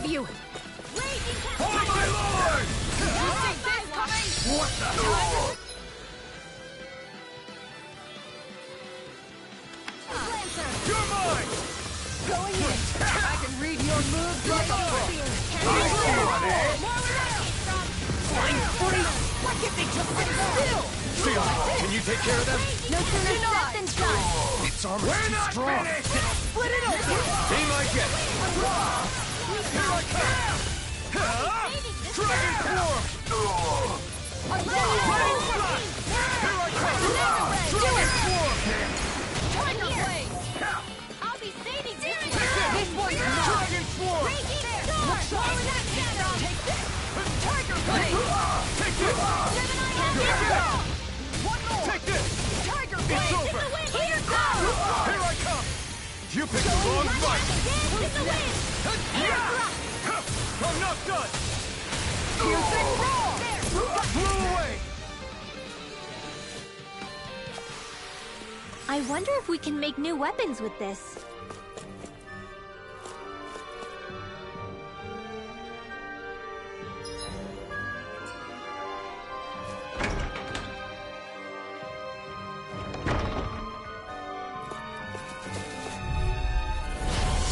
you! For my lord! You see this coming? What the hell? You're mine! Going in! I can read your moves like a book! Flying free! Why can't they just sit still? Shion, can you take care of them? No sooner said than done! Its armor's too strong. Split it open! Be my guest. Here I come! Dragon form! Dragon slash! Here I come! Dragon form! Tiger blade! I'll be saving this! This one's mine! Dragon form! Take this! Tiger blade! Take this! One more! Take this! Tiger It's blade! over! Here goes! Here I come! You picked the wrong fight! I'm not done! Here's the roar! Blew away! I wonder if we can make new weapons with this.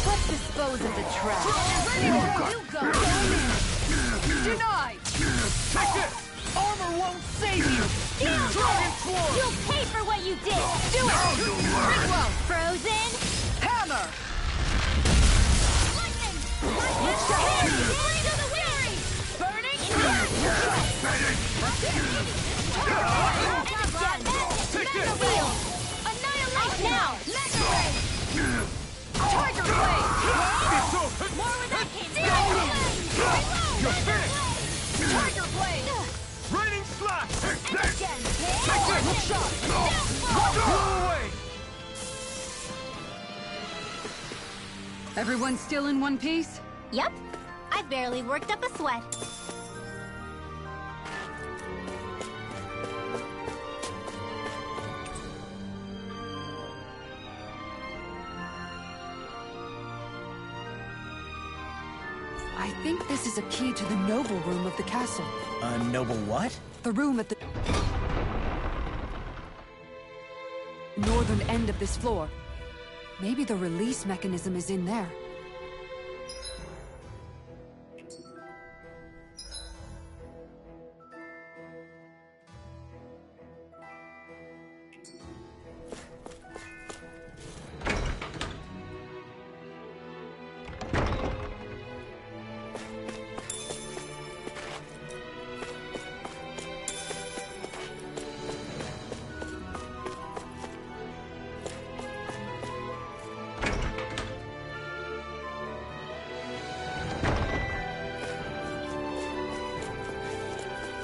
Let's dispose of the trash. You go! Denied! Take this! Armor won't save you! Dragon form! You'll pay for what you did! Do it! Ringwell! Frozen! Hammer! Lightning! Let's go! Into the weary! Burning! Take this! Annihilate now! Tiger blade! It's over! More where that came from! You're finished! Tiger blade! Raining slash! Again! Take this! Shot! Blew away! Everyone still in one piece? Yep. I barely worked up a sweat. I think this is a key to the noble room of the castle. A noble what? The room at the northern end of this floor. Maybe the release mechanism is in there.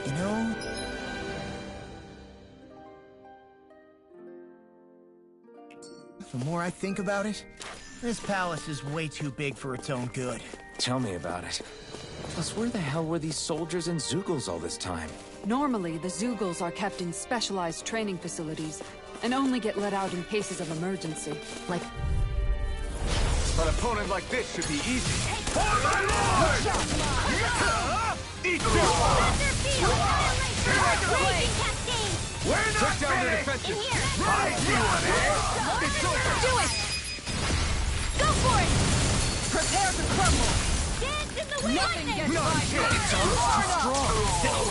You know, the more I think about it, this palace is way too big for its own good. Tell me about it. Plus, where the hell were these soldiers and Zeugles all this time? Normally, the Zeugles are kept in specialized training facilities and only get let out in cases of emergency. Like, An opponent like this should be easy. For my lord! Eat this! We're not Took down the defenses! Right, you one, eh? It's over! do it! Go for it! Prepare to crumble! Dance in the wind! Nothing gets None by shall me! be too strong!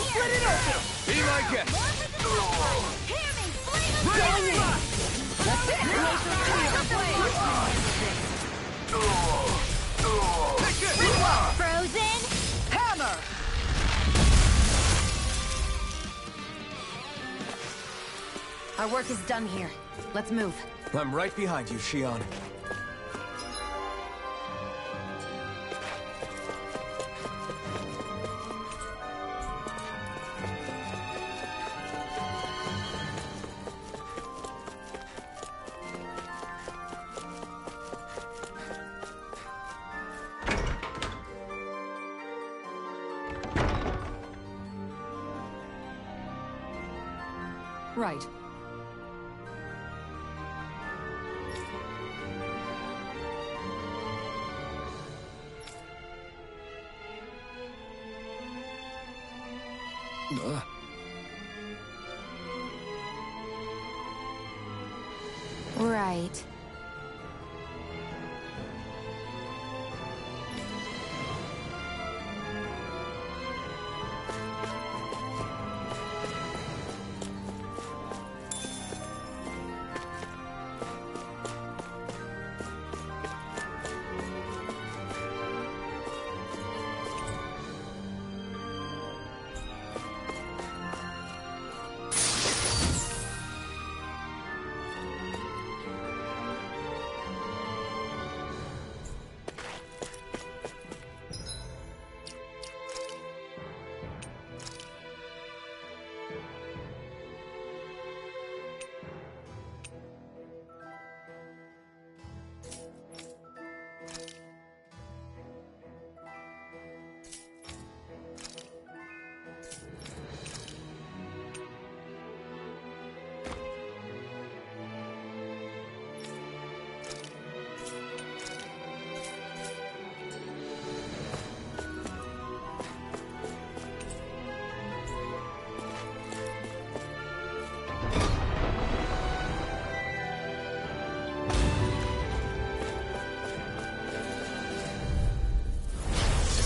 Split it open! Be my guest! Hear me! Flame of Going in! fire! That's it! Laser clear! Take this! Frozen! Hammer! Our work is done here. Let's move. I'm right behind you, Shion. Right. Right.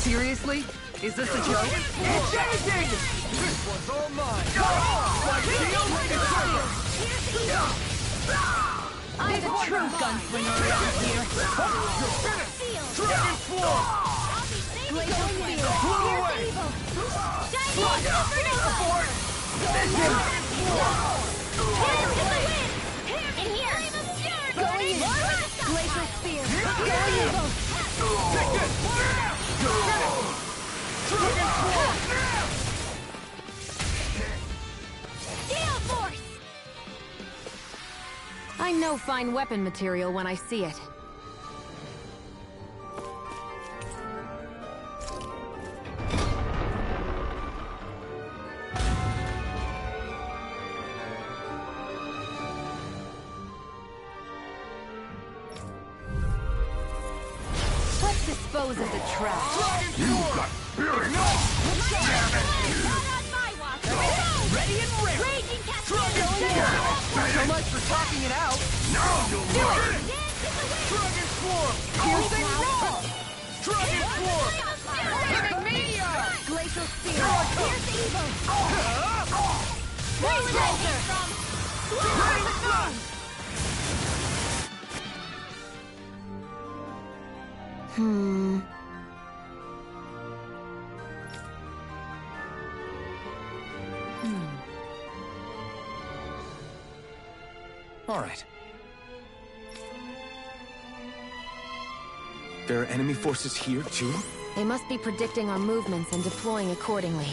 Seriously? Is this a joke? Engaging! This one's all mine! Like shield, I'm the true gunslinger around here. You're finished! Dragon Swarm! Glacial Spear. Blow away! In here. Going in. Glacial Spear. Going evil. Take this! You're finished! Dragon Swarm! Gale Force. I know fine weapon material when I see it. Let's dispose of the trash. You got spirit! Ready and ready. Raging So much for talking it out! Now you'll learn it! Dragon Swarm! Piercing roll. Dragon Swarm! Living meteor. Glacial Spear. Pierce evil. Raise Razor. Dragon Slash! All right. There are enemy forces here, too? They must be predicting our movements and deploying accordingly.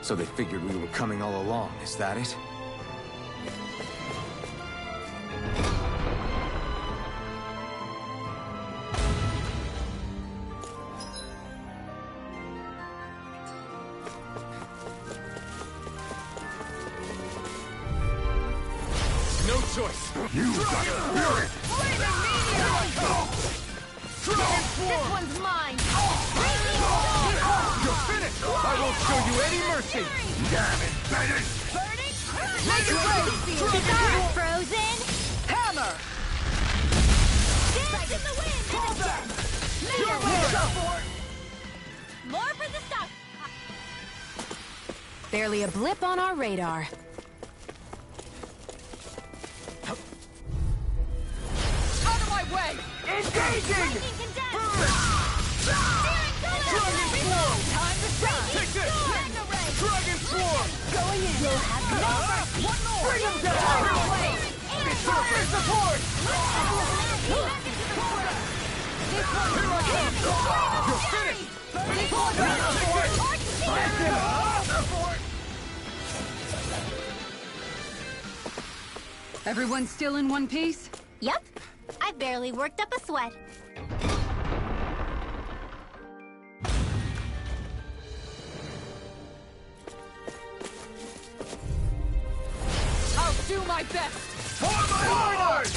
So they figured we were coming all along, is that it? No choice! You got spirit! Dragon This Swarm! one's mine. You're finished! I won't show you any mercy! Damn it, Bennett! Frozen. Hammer! Dance in the wind. Call back! Your Look out for it! More for the stuff. Barely a blip on our radar. Out of my way! Engaging! Dragon Swarm! Time to shine! Take this! Dragon Swarm! Going in. You'll have no mercy. One more! Bring him down! Surface support! Here I come! You're finished! Everyone still in one piece? Yep. I've barely worked up a sweat. I'll do my best! For my orders!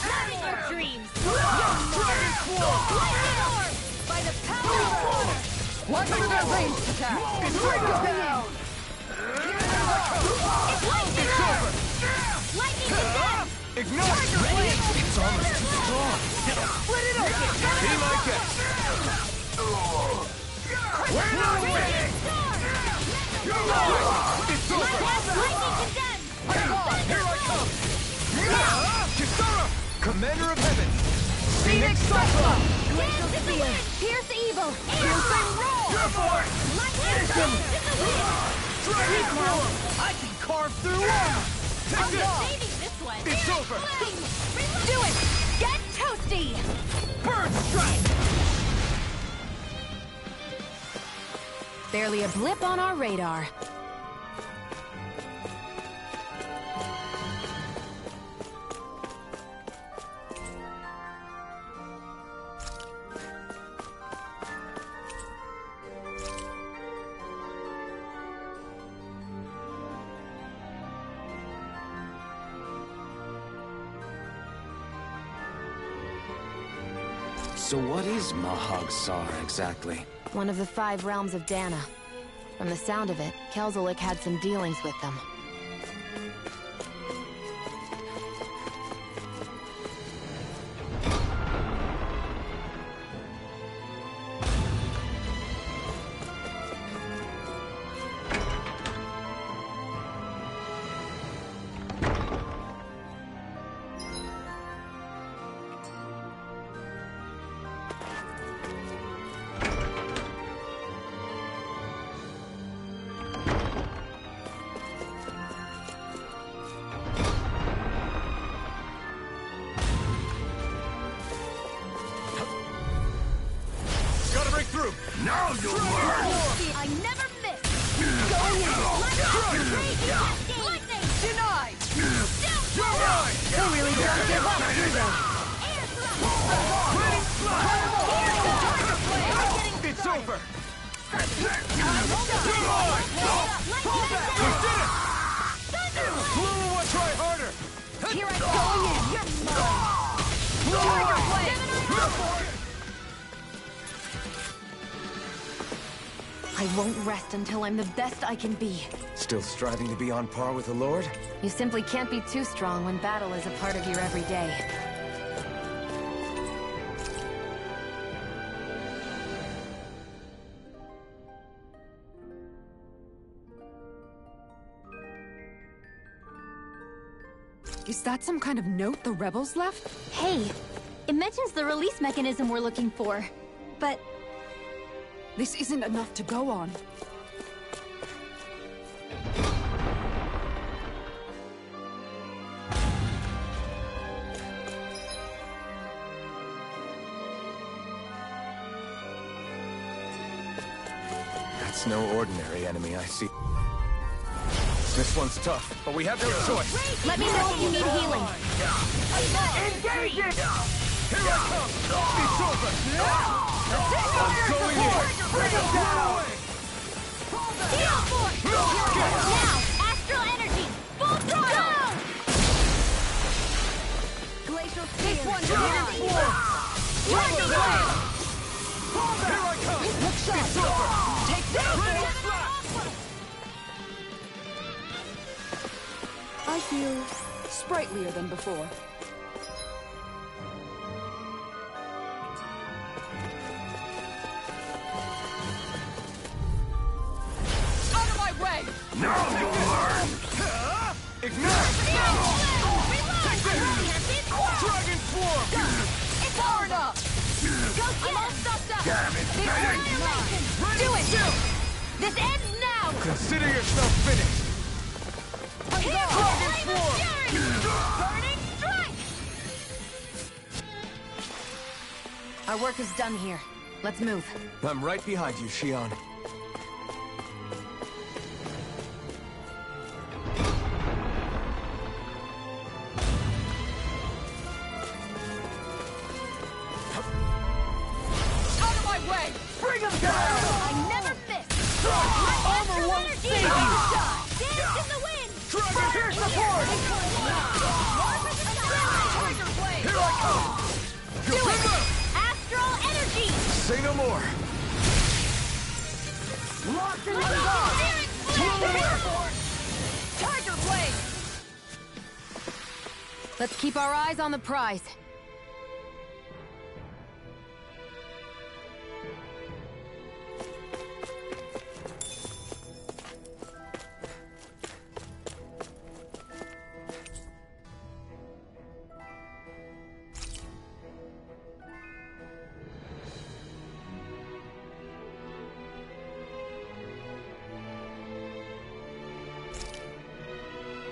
Having your dreams. Dragon Swarm! By the power of honor. Watch for that ranged attack! Bring him down! Ignite! It's almost too strong. Split it open! Be my guest! We're not winning! It's over! Here I come! Kisara! Commander of Heaven! Phoenix Cyclone! Glacial Spear! Pierce evil! Piercing roll! Here for it! Dragon form! I can carve through one. Take this! It's over! Do it! Get toasty! Bird strike. Barely a blip on our radar. So what is Mahag Sar exactly? One of the 5 realms of Dana. From the sound of it, Kelzelik had some dealings with them. Now you'll learn! I never miss! Going in! Lightning! Denied! You're right! They really don't give up, do they? It's over! Lua, try harder! Here I go! You're mine! Tiger Blade! I won't rest until I'm the best I can be. Still striving to be on par with the Lord? You simply can't be too strong when battle is a part of your everyday. Is that some kind of note the rebels left? Hey, it mentions the release mechanism we're looking for, but This isn't enough to go on. That's no ordinary enemy, I see. This one's tough, but we have no choice. let me know if you need healing. Engage it! Here I come! It's over! I'm going in! Bring him down! Heal force! Now, astral energy! Full throttle! Glacial This Spear! one's yours! Lightning blade! Here I come! It's over! Take this! I feel sprightlier than before. Out of my way! Now you'll learn! Ignite! Dragon Swarm! It's hard up! I'm all stuffed up! Damn it, Fang! Do it! This ends now! Consider yourself finished! Dragon Swarm! Burning strike! Our work is done here. Let's move. I'm right behind you, Xion. Out of my way! Bring him down! I never miss! Armor won't save you! Dance in the wind! Here's the board! Tiger Blade! Here I come! Do it! Astral energy! Say no more! Locked in the Tiger Blade! Let's keep our eyes on the prize.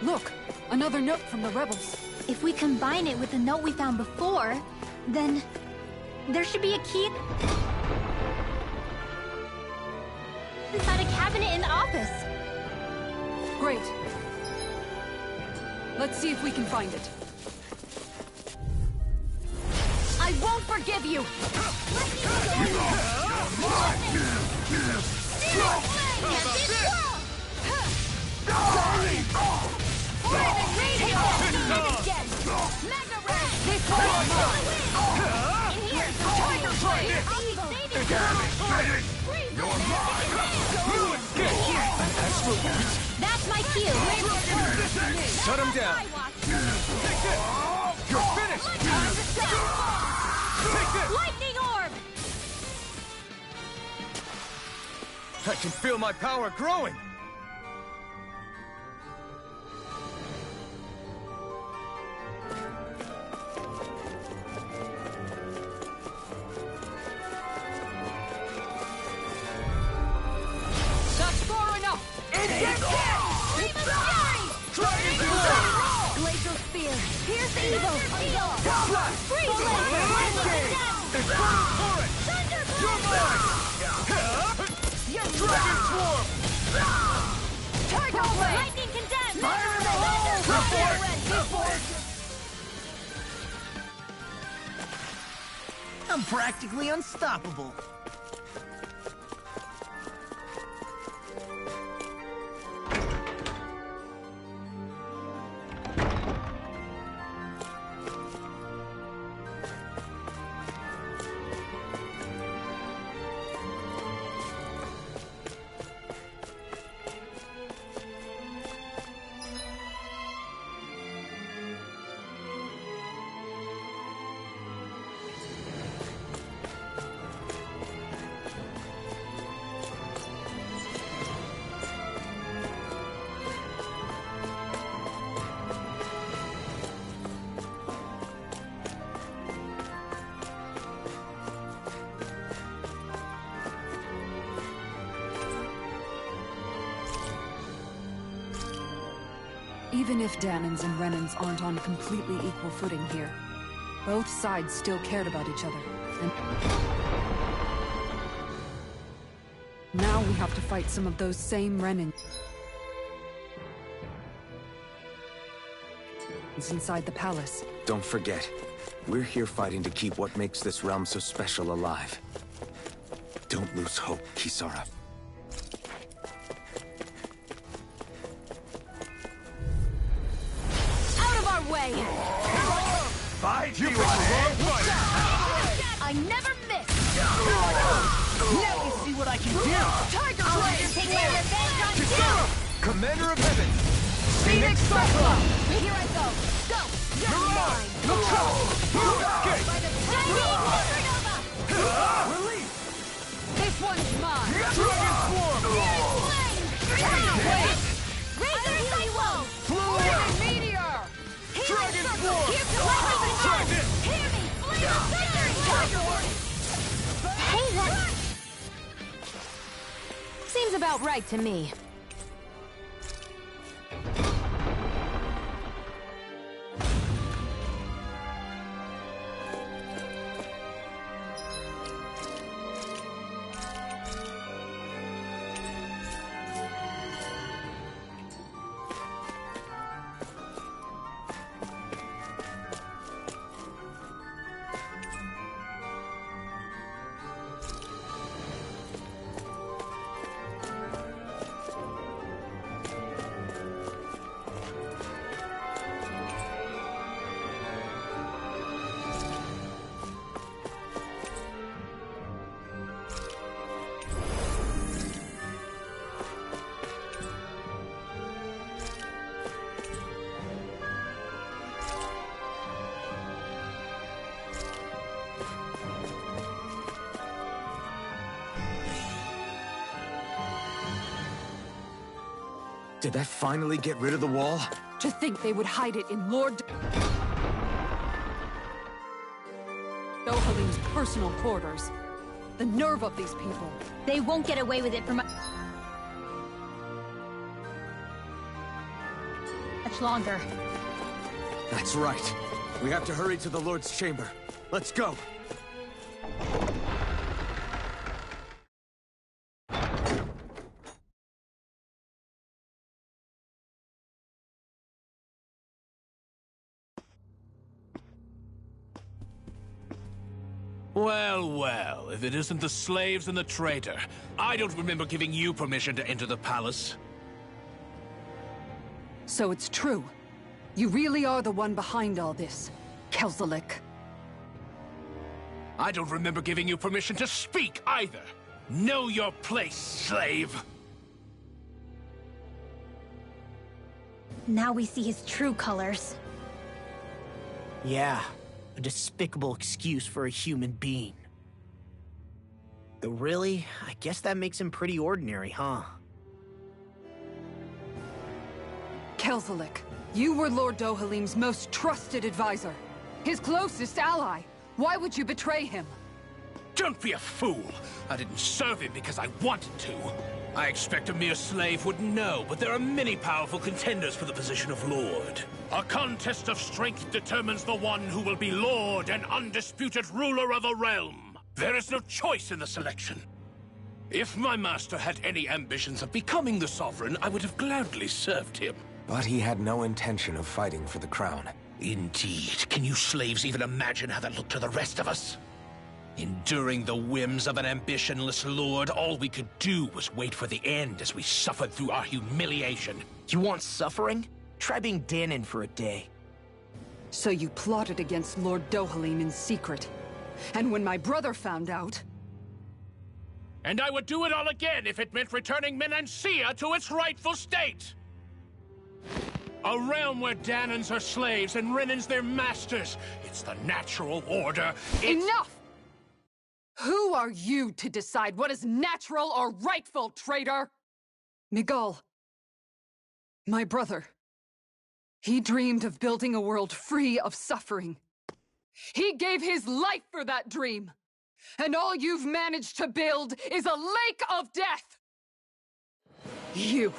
Look! Another note from the rebels. If we combine it with the note we found before, then there should be a key inside a cabinet in the office. Great. Let's see if we can find it. I won't forgive you! That's my cue. Shut him down. Take this. You're finished. Take this. Lightning orb! I can feel my power growing. That's far enough! Glacial spear! Pierce the evil! Freeze it! It's burning torrent. You're mine. Dragon swarm. Tiger blade! Lightning condemned! Fire in the hole! I'm practically unstoppable. Even if Dahnans and Renans aren't on completely equal footing here, both sides still cared about each other. And now we have to fight some of those same Renans inside the palace. Don't forget, we're here fighting to keep what makes this realm so special alive. Don't lose hope, Kisara. Way. Fight you with the wrong fighter. I never miss. Now you see what I can do! Tiger blade. Take my revenge on you. Commander of Heaven. Phoenix Cyclops. Here I go. Go. You're mine. Escape. By the supernova. Release. This one's mine! Dragon swarm. Wait. Razor Cyclone. Flew away. Meteor! Dragon swarm. Try this. Hear me. Flame of thunder. Hey, that... Seems about right to me. Did that finally get rid of the wall? To think they would hide it in Lord Dohalim's personal quarters. The nerve of these people. They won't get away with it for much longer. That's right. We have to hurry to the Lord's chamber. Let's go. Well, well, if it isn't the slaves and the traitor. I don't remember giving you permission to enter the palace. So it's true. You really are the one behind all this, Kelzelik. I don't remember giving you permission to speak either. Know your place, slave. Now we see his true colors. Yeah, a despicable excuse for a human being. Though really, I guess that makes him pretty ordinary, huh? Kelzelik, you were Lord Dohalim's most trusted advisor. His closest ally. Why would you betray him? Don't be a fool. I didn't serve him because I wanted to. I expect a mere slave would know, but there are many powerful contenders for the position of Lord. A contest of strength determines the one who will be Lord and undisputed ruler of a realm. There is no choice in the selection. If my master had any ambitions of becoming the sovereign, I would have gladly served him. But he had no intention of fighting for the crown. Indeed. Can you slaves even imagine how that looked to the rest of us? Enduring the whims of an ambitionless lord, all we could do was wait for the end as we suffered through our humiliation. You want suffering? Try being Danon for a day. So you plotted against Lord Dohalim in secret. And when my brother found out... And I would do it all again if it meant returning Menancia to its rightful state! A realm where Danons are slaves and Renans their masters. It's the natural order. Enough! Who are you to decide what is natural or rightful, traitor? Miguel. My brother. He dreamed of building a world free of suffering. He gave his life for that dream. And all you've managed to build is a lake of death! You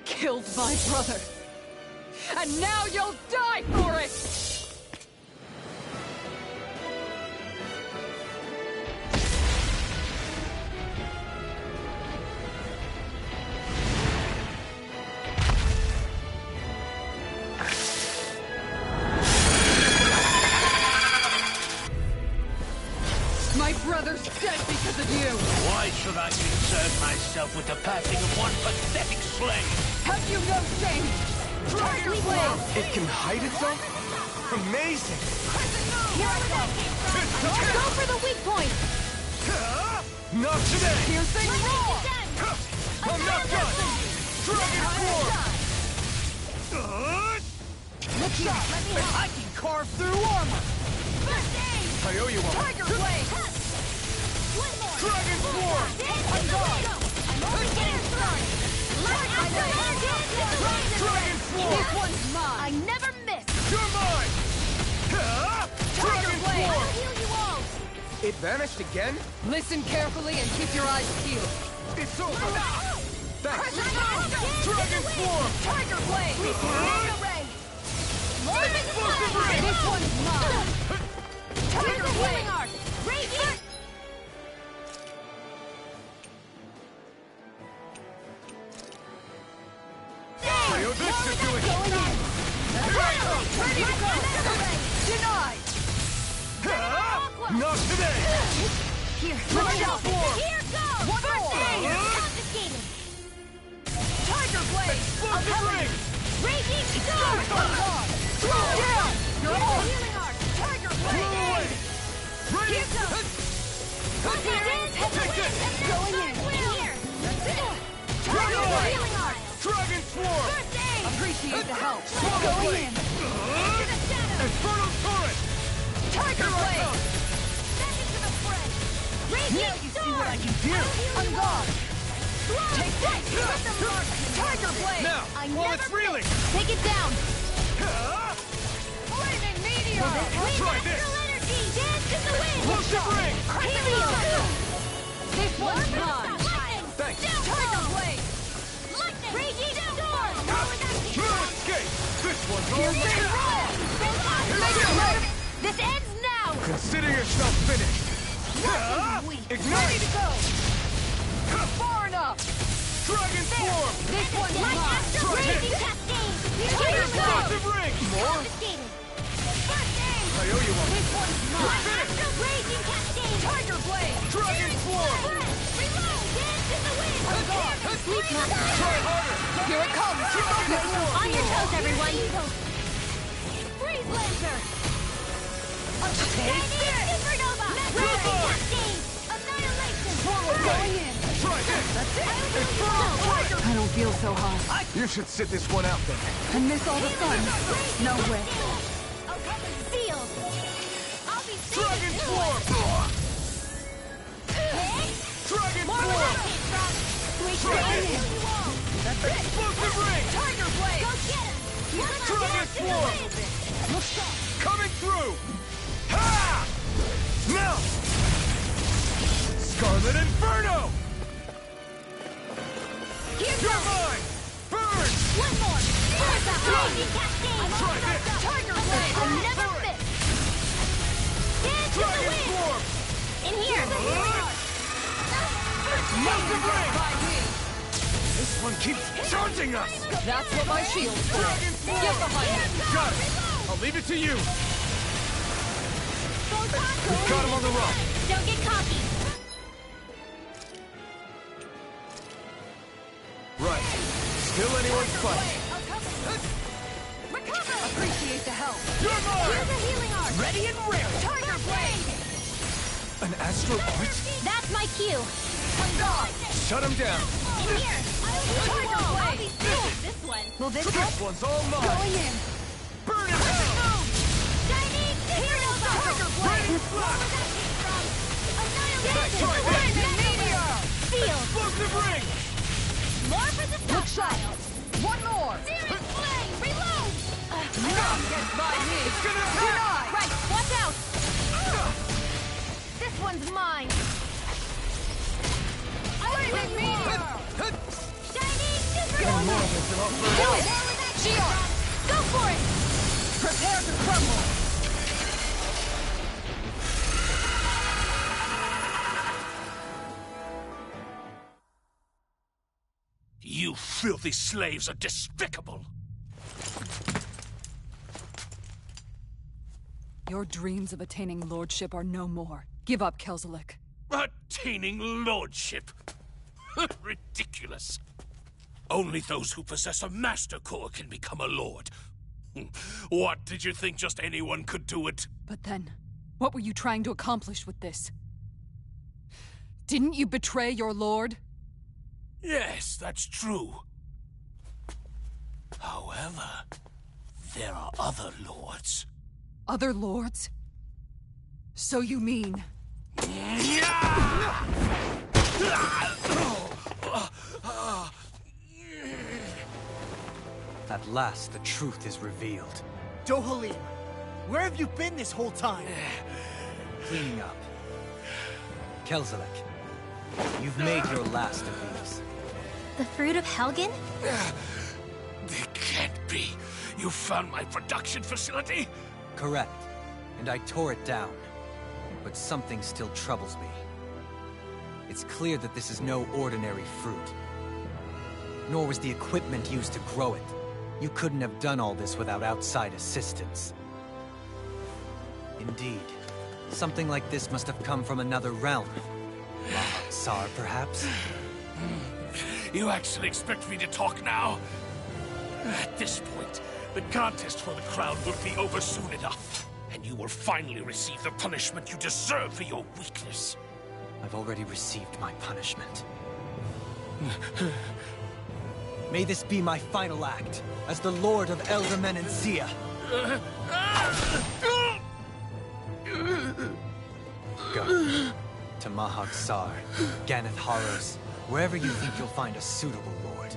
killed my brother! And now you'll die for it! My brother's dead because of you! Why should I concern myself with the passing of one pathetic slave? Have you no shame? Tiger Blade! It can hide itself? Amazing! Here I go! Go for the weak point! Not today! Piercing roar! I'm not done! Dragon Form! Look out! I can carve through armor! I owe you one. Tiger Blade! Dragon Form! I'm gone! Dragon Form! This one's mine! I never miss! You're mine! Dragon Blade! Form! Heal you all! It vanished again? Listen carefully and keep your eyes peeled. It's over! Thanks! Dragon Form! Tiger Blade! Explosive Ray! This one's mine! Tiger Blade! Raging! I owe this to doing it! Here I come! Denied! Not today! Here, Dragon Form! Here goes! One more! Confiscated! Tiger Blade! Explosive Ring! Raging storm! Down! You're all Healing arc! Tiger Blow Blade! away! Ready? Take it! Going in! Here! Dragon Blade! Healing arc! Dragon Swarm! Appreciate the help. Swallow Blade! Infernal Torrent! Tiger Blade! Back into the fray! Raging See what I can do! I'm gone! Take that! Tiger Blade! Now, while it's reeling! Take it down! Ah! Flaming Meteor! Try this! Energy! Dance in the wind! Explosive ring! Helios! This one's mine! Lightning! Thanks. Tiger Blade! Lightning! Raging Storm! Escape! This one's all Piercing mine! Red! This ends now! Consider yourself finished! Ah! Ignite! Ready to go! Far enough! Dragon Swarm! This one's Light mine! Astral Try Raging this. Cascade! Explosive ring! More? Confiscated! First aim! I owe you one. This one's mine! Light Astral Raging Cascade! Tiger Blade! Dragon Swarm! Reload! Dance in the wind! Sleep Try harder! Here it comes! On your toes, everyone! Freeze Lancer! Shining Supernova! Raging Cascade! Annihilation! Going in! Try this! I don't feel so hot. You should sit this one out then. And miss all the fun. No way. Sealed! I'll be Dragon saving Swarm! Dragon More where that Swarm! came from! Sweet Try Dragon! this! Explosive ring! Tiger Blade! Go get him! Dragon Dance in the Swarm! wind! Coming through! Ha! Now! Scarlet Inferno! Here's You're one! mine! Burn! One more! Here's a Raging Cascade! Try this! Tiger Blade! I'll never miss! Dance in the Dragon wind! Swarm! In here! Explosive ring! This one keeps charging us! That's what my shield's for. Dragon Swarm! Get behind me. Got it! I'll leave it to you! We've got him on the run! Don't get cocky! Right. Still anyone's fight. Recover! Appreciate the help. You're Here's mine! a healing art! Ready and ready! Tiger Blade! An astral art? That's my cue! Shut him down! In here! Tiger Blade! I'll be seeing this one! Will this This help? one's all mine! Going in. Burn it down! Shining Supernova! Tiger Blade! Rain flash! Annihilation! Try this! Flaming Meteor! Sealed! Explosive ring! More for the Look sharp. stockpile! One more. Searing Flame! Reload! None gets by me. It's gonna Denied. Right, watch out! This one's mine! Flaming Meteor. Shining Getting more Supernova! of this and I'll Do burn it. Shield. Go for it! Prepare to crumble. You filthy slaves are despicable! Your dreams of attaining lordship are no more. Give up, Kelzelik. Attaining lordship? Ridiculous. Only those who possess a master core can become a lord. What, did you think just anyone could do it? But then, what were you trying to accomplish with this? Didn't you betray your lord? Yes, that's true. However, there are other lords. Other lords? So you mean... At last, the truth is revealed. Dohalim, where have you been this whole time? Cleaning up. Kelzelik, you've made your last of these. The fruit of Helgen? It can't be. You found my production facility? Correct. And I tore it down. But something still troubles me. It's clear that this is no ordinary fruit. Nor was the equipment used to grow it. You couldn't have done all this without outside assistance. Indeed. Something like this must have come from another realm. Tsar, perhaps? You actually expect me to talk now? At this point, the contest for the crown will be over soon enough. And you will finally receive the punishment you deserve for your weakness. I've already received my punishment. May this be my final act, as the Lord of Elder Menancia. Go. To Mahag Sar, Ganeth Haros, Wherever you think you'll find a suitable lord.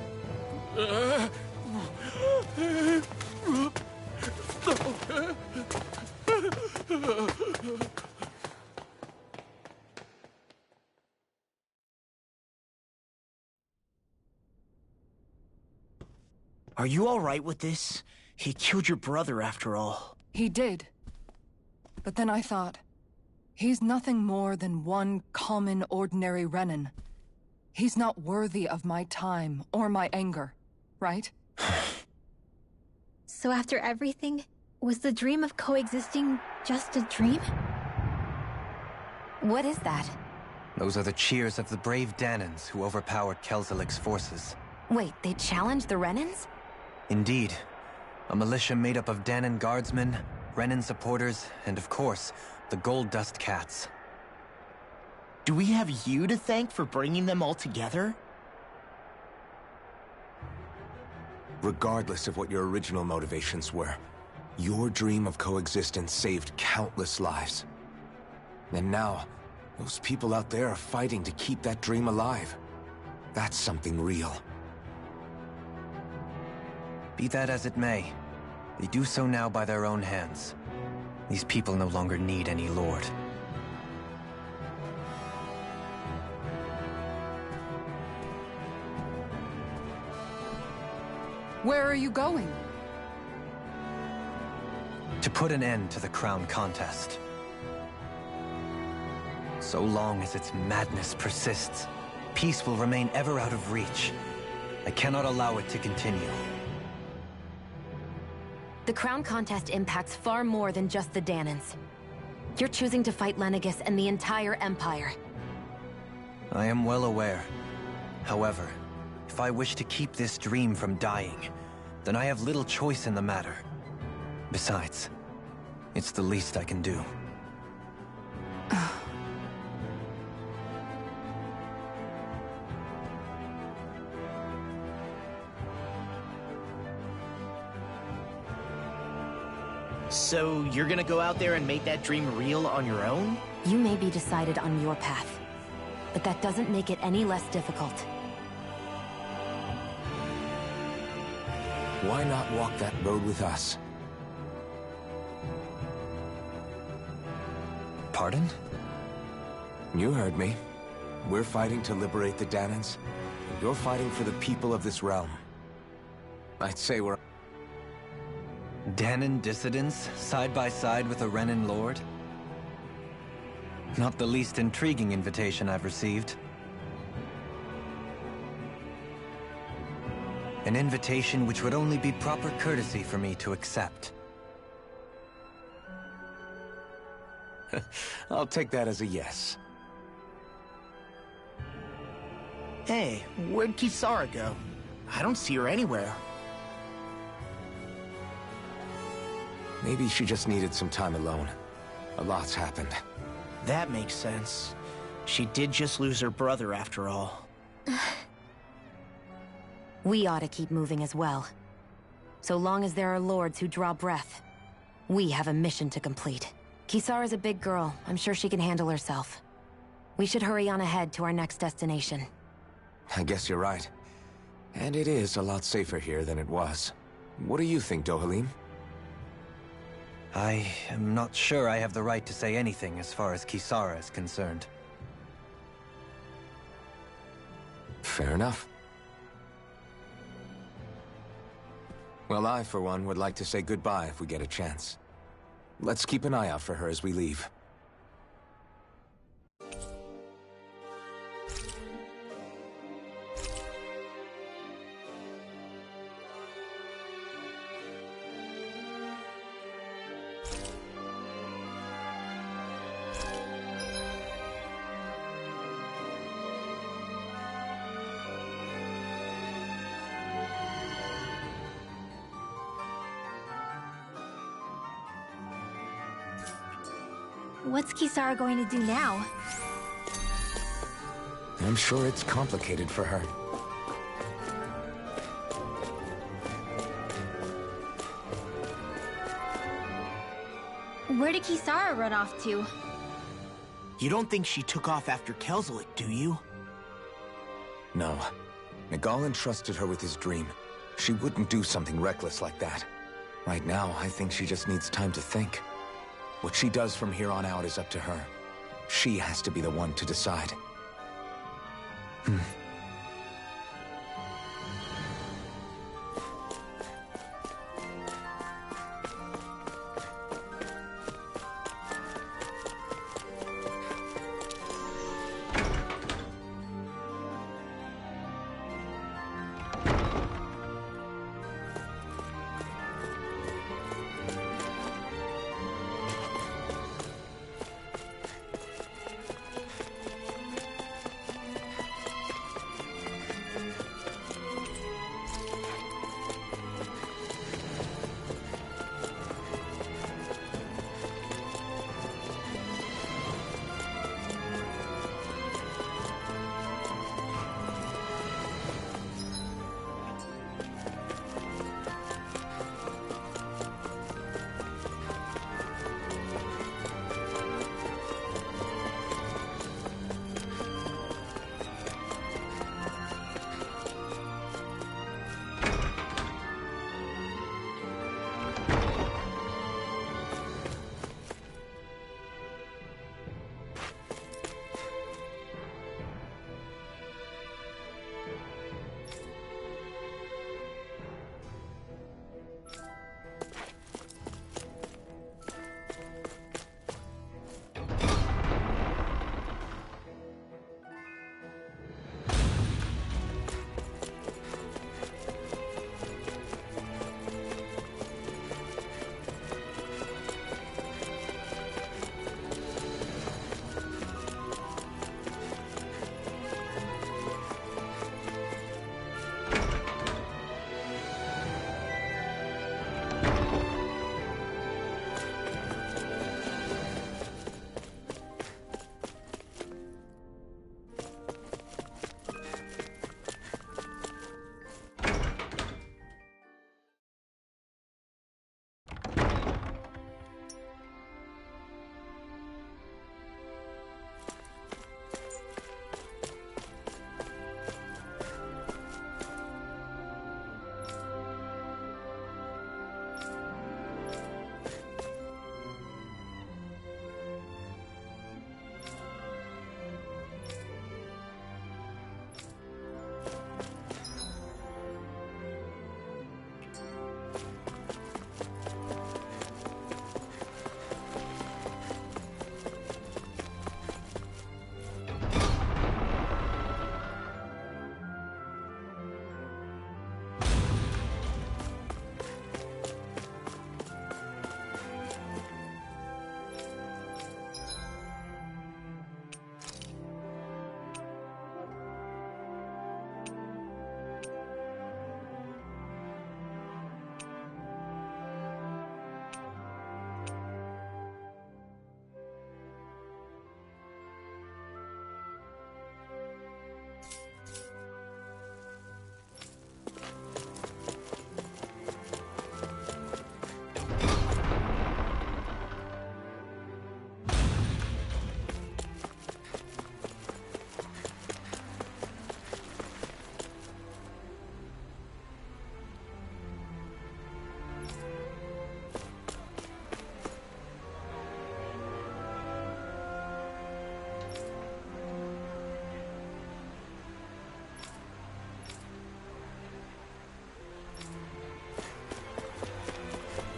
Are you all right with this? He killed your brother after all. He did. But then I thought, he's nothing more than one common, ordinary Renan. He's not worthy of my time or my anger, right? So after everything, was the dream of coexisting just a dream? What is that? Those are the cheers of the brave Danans who overpowered Kelzelik's forces. Wait, they challenged the Renans? Indeed. A militia made up of Danan guardsmen, Renan supporters, and of course, the Gold Dust Cats. Do we have you to thank for bringing them all together? Regardless of what your original motivations were, your dream of coexistence saved countless lives. And now, those people out there are fighting to keep that dream alive. That's something real. Be that as it may, they do so now by their own hands. These people no longer need any lord. Where are you going? To put an end to the crown contest. So long as its madness persists, peace will remain ever out of reach. I cannot allow it to continue. The crown contest impacts far more than just the Danans. You're choosing to fight Lenegis and the entire Empire. I am well aware. However, if I wish to keep this dream from dying, then I have little choice in the matter. Besides, it's the least I can do. So you're gonna go out there and make that dream real on your own? You may be decided on your path, but that doesn't make it any less difficult. Why not walk that road with us? Pardon? You heard me. We're fighting to liberate the Danans, and you're fighting for the people of this realm. I'd say we're... Danan dissidents, side by side with a Renan lord? Not the least intriguing invitation I've received. An invitation which would only be proper courtesy for me to accept. I'll take that as a yes. Hey, where'd Kisara go? I don't see her anywhere. Maybe she just needed some time alone. A lot's happened. That makes sense. She did just lose her brother after all. We ought to keep moving as well. So long as there are lords who draw breath, we have a mission to complete. Kisara's a big girl. I'm sure she can handle herself. We should hurry on ahead to our next destination. I guess you're right. And it is a lot safer here than it was. What do you think, Dohalim? I am not sure I have the right to say anything as far as Kisara is concerned. Fair enough. Well, I, for one, would like to say goodbye if we get a chance. Let's keep an eye out for her as we leave. What's Kisara going to do now? I'm sure it's complicated for her. Where did Kisara run off to? You don't think she took off after Kelzelik, do you? No. Miguel entrusted her with his dream. She wouldn't do something reckless like that. Right now, I think she just needs time to think. What she does from here on out is up to her. She has to be the one to decide.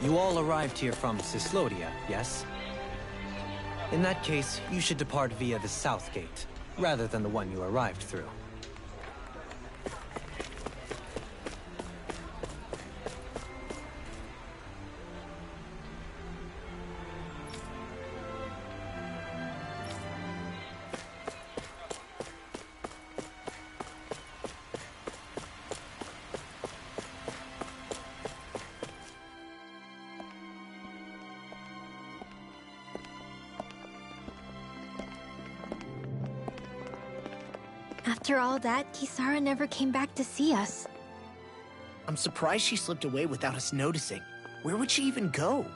You all arrived here from Cyslodia, yes? In that case, you should depart via the south gate, rather than the one you arrived through. After all that, Kisara never came back to see us. I'm surprised she slipped away without us noticing. Where would she even go?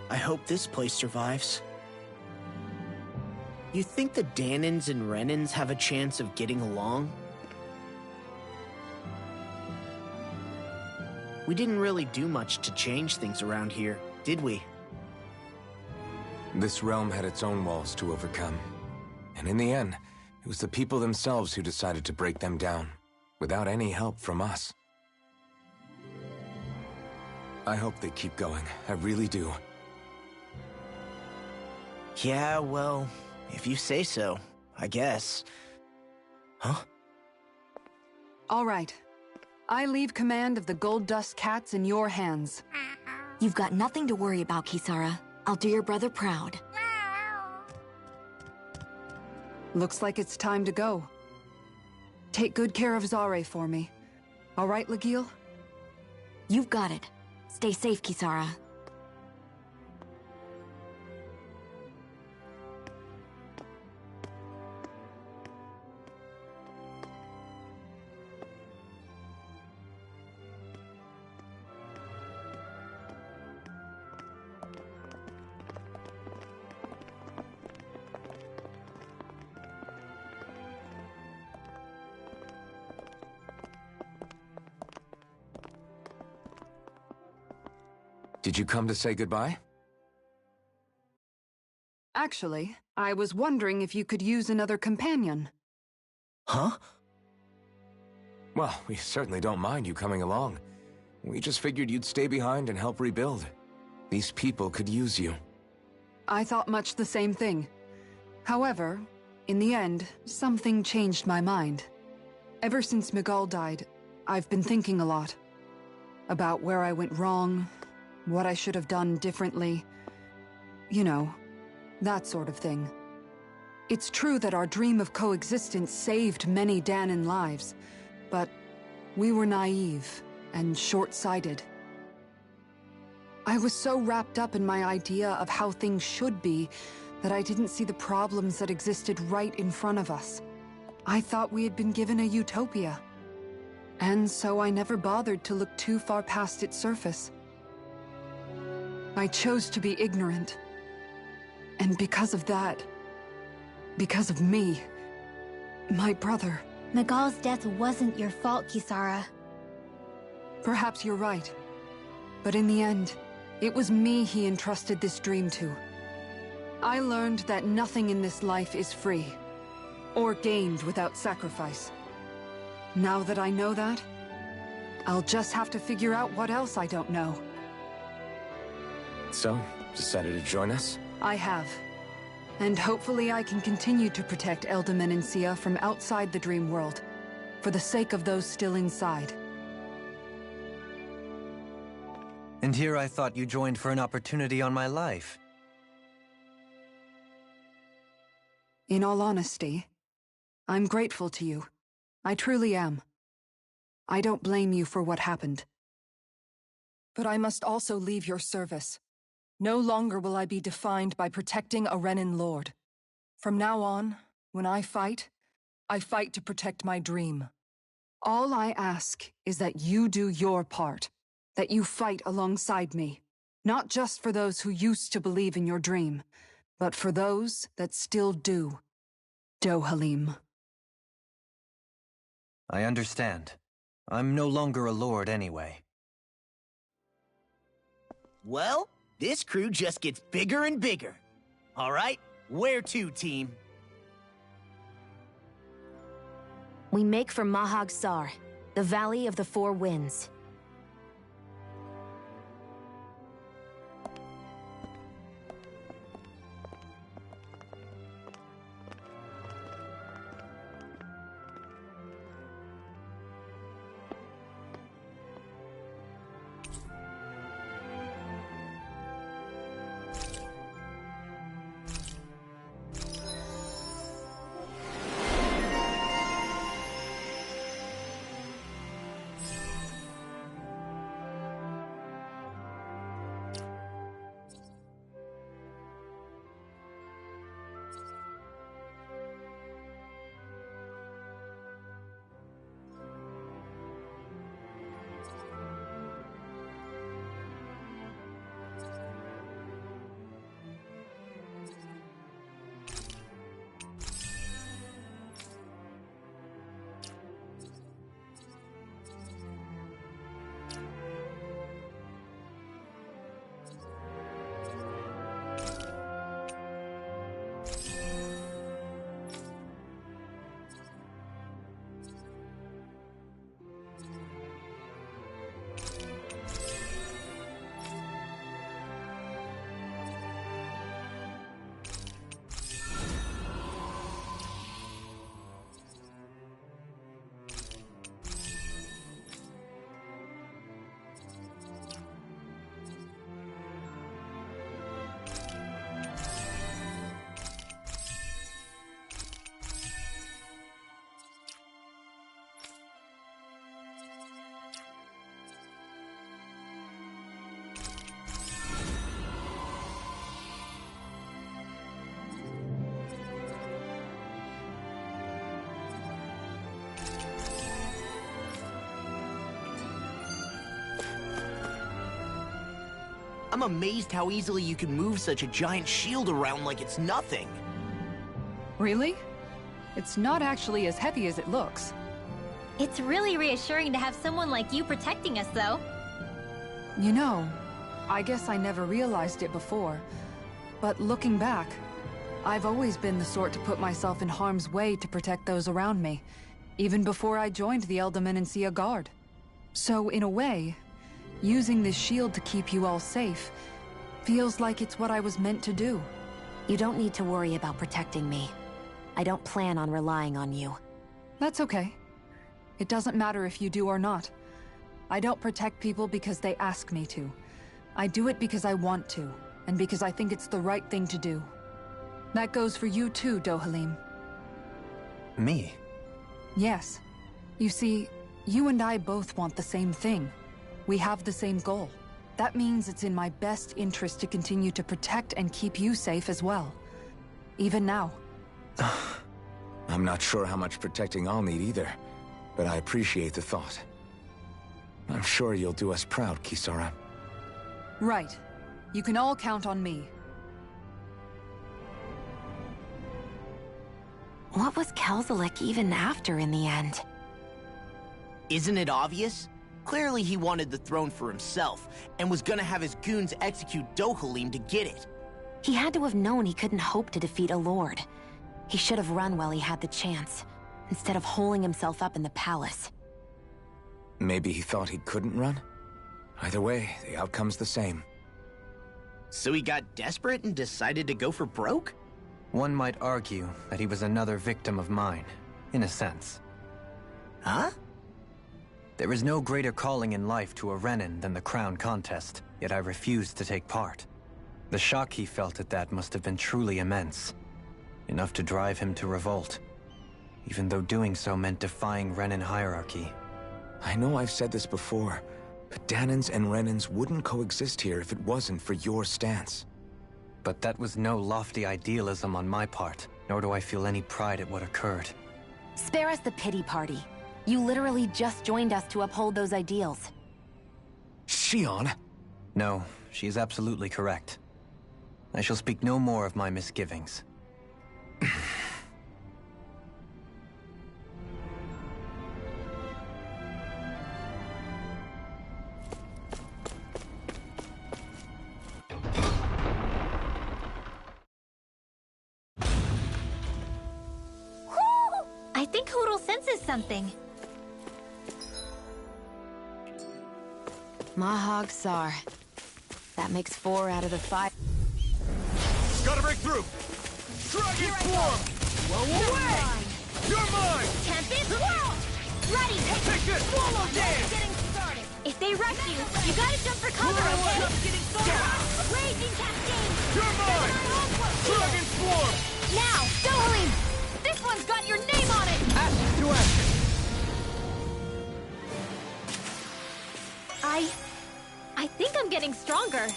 I hope this place survives. You think the Dahnans and Renans have a chance of getting along? We didn't really do much to change things around here, did we? This realm had its own walls to overcome. And in the end, it was the people themselves who decided to break them down, without any help from us. I hope they keep going. I really do. Yeah, well, if you say so, I guess. Huh? All right. I leave command of the Gold Dust Cats in your hands. You've got nothing to worry about, Kisara. I'll do your brother proud. Looks like it's time to go. Take good care of Zare for me. All right, Lagiel? You've got it. Stay safe, Kisara. Did you come to say goodbye? Actually, I was wondering if you could use another companion. Huh? Well, we certainly don't mind you coming along. We just figured you'd stay behind and help rebuild. These people could use you. I thought much the same thing. However, in the end, something changed my mind. Ever since Miguel died, I've been thinking a lot. About where I went wrong, what I should have done differently. You know, that sort of thing. It's true that our dream of coexistence saved many Dahnan lives, but we were naive and short-sighted. I was so wrapped up in my idea of how things should be that I didn't see the problems that existed right in front of us. I thought we had been given a utopia. And so I never bothered to look too far past its surface. I chose to be ignorant. And because of that, because of me, my brother... Miguel's death wasn't your fault, Kisara. Perhaps you're right. But in the end, it was me he entrusted this dream to. I learned that nothing in this life is free, or gained without sacrifice. Now that I know that, I'll just have to figure out what else I don't know. So, decided to join us? I have. And hopefully I can continue to protect Elde Menancia from outside the dream world, for the sake of those still inside. And here I thought you joined for an opportunity on my life. In all honesty, I'm grateful to you. I truly am. I don't blame you for what happened. But I must also leave your service. No longer will I be defined by protecting a Renan Lord. From now on, when I fight to protect my dream. All I ask is that you do your part, that you fight alongside me, not just for those who used to believe in your dream, but for those that still do. Dohalim. I understand. I'm no longer a lord anyway. Well, this crew just gets bigger and bigger. All right, where to, team? We make for Mahag Sar, the Valley of the Four Winds. I'm amazed how easily you can move such a giant shield around like it's nothing. Really? It's not actually as heavy as it looks. It's really reassuring to have someone like you protecting us, though. You know, I guess I never realized it before, but looking back, I've always been the sort to put myself in harm's way to protect those around me, even before I joined the Elder Menancia Guard. So, in a way, using this shield to keep you all safe feels like it's what I was meant to do. You don't need to worry about protecting me. I don't plan on relying on you. That's okay. It doesn't matter if you do or not. I don't protect people because they ask me to. I do it because I want to, and because I think it's the right thing to do. That goes for you too, Dohalim. Me? Yes. You see, you and I both want the same thing. We have the same goal. That means it's in my best interest to continue to protect and keep you safe as well. Even now. I'm not sure how much protecting I'll need either, but I appreciate the thought. I'm sure you'll do us proud, Kisara. Right. You can all count on me. What was Kelzelik even after in the end? Isn't it obvious? Clearly he wanted the throne for himself, and was gonna have his goons execute Dohalim to get it. He had to have known he couldn't hope to defeat a lord. He should have run while he had the chance, instead of holding himself up in the palace. Maybe he thought he couldn't run? Either way, the outcome's the same. So he got desperate and decided to go for broke? One might argue that he was another victim of mine, in a sense. Huh? There is no greater calling in life to a Renin than the crown contest, yet I refused to take part. The shock he felt at that must have been truly immense. Enough to drive him to revolt, even though doing so meant defying Renin hierarchy. I know I've said this before, but Dahnans and Renins wouldn't coexist here if it wasn't for your stance. But that was no lofty idealism on my part, nor do I feel any pride at what occurred. Spare us the pity party. You literally just joined us to uphold those ideals. Shionne? No, she is absolutely correct. I shall speak no more of my misgivings. I think Hootle senses something. Mahag Sar. That makes 4 out of the 5. Gotta break through! Dragon Swarm! Whoa, away! You're mine! Tempest Whirl! Ready! Take this! Swallow dance! Getting started! If they rush you, you gotta jump for cover, okay? Just getting started! Raging Cascade! You're mine! Dragon Swarm! Now, Dohalim! This one's got your name on it! Action to action! I think I'm getting stronger.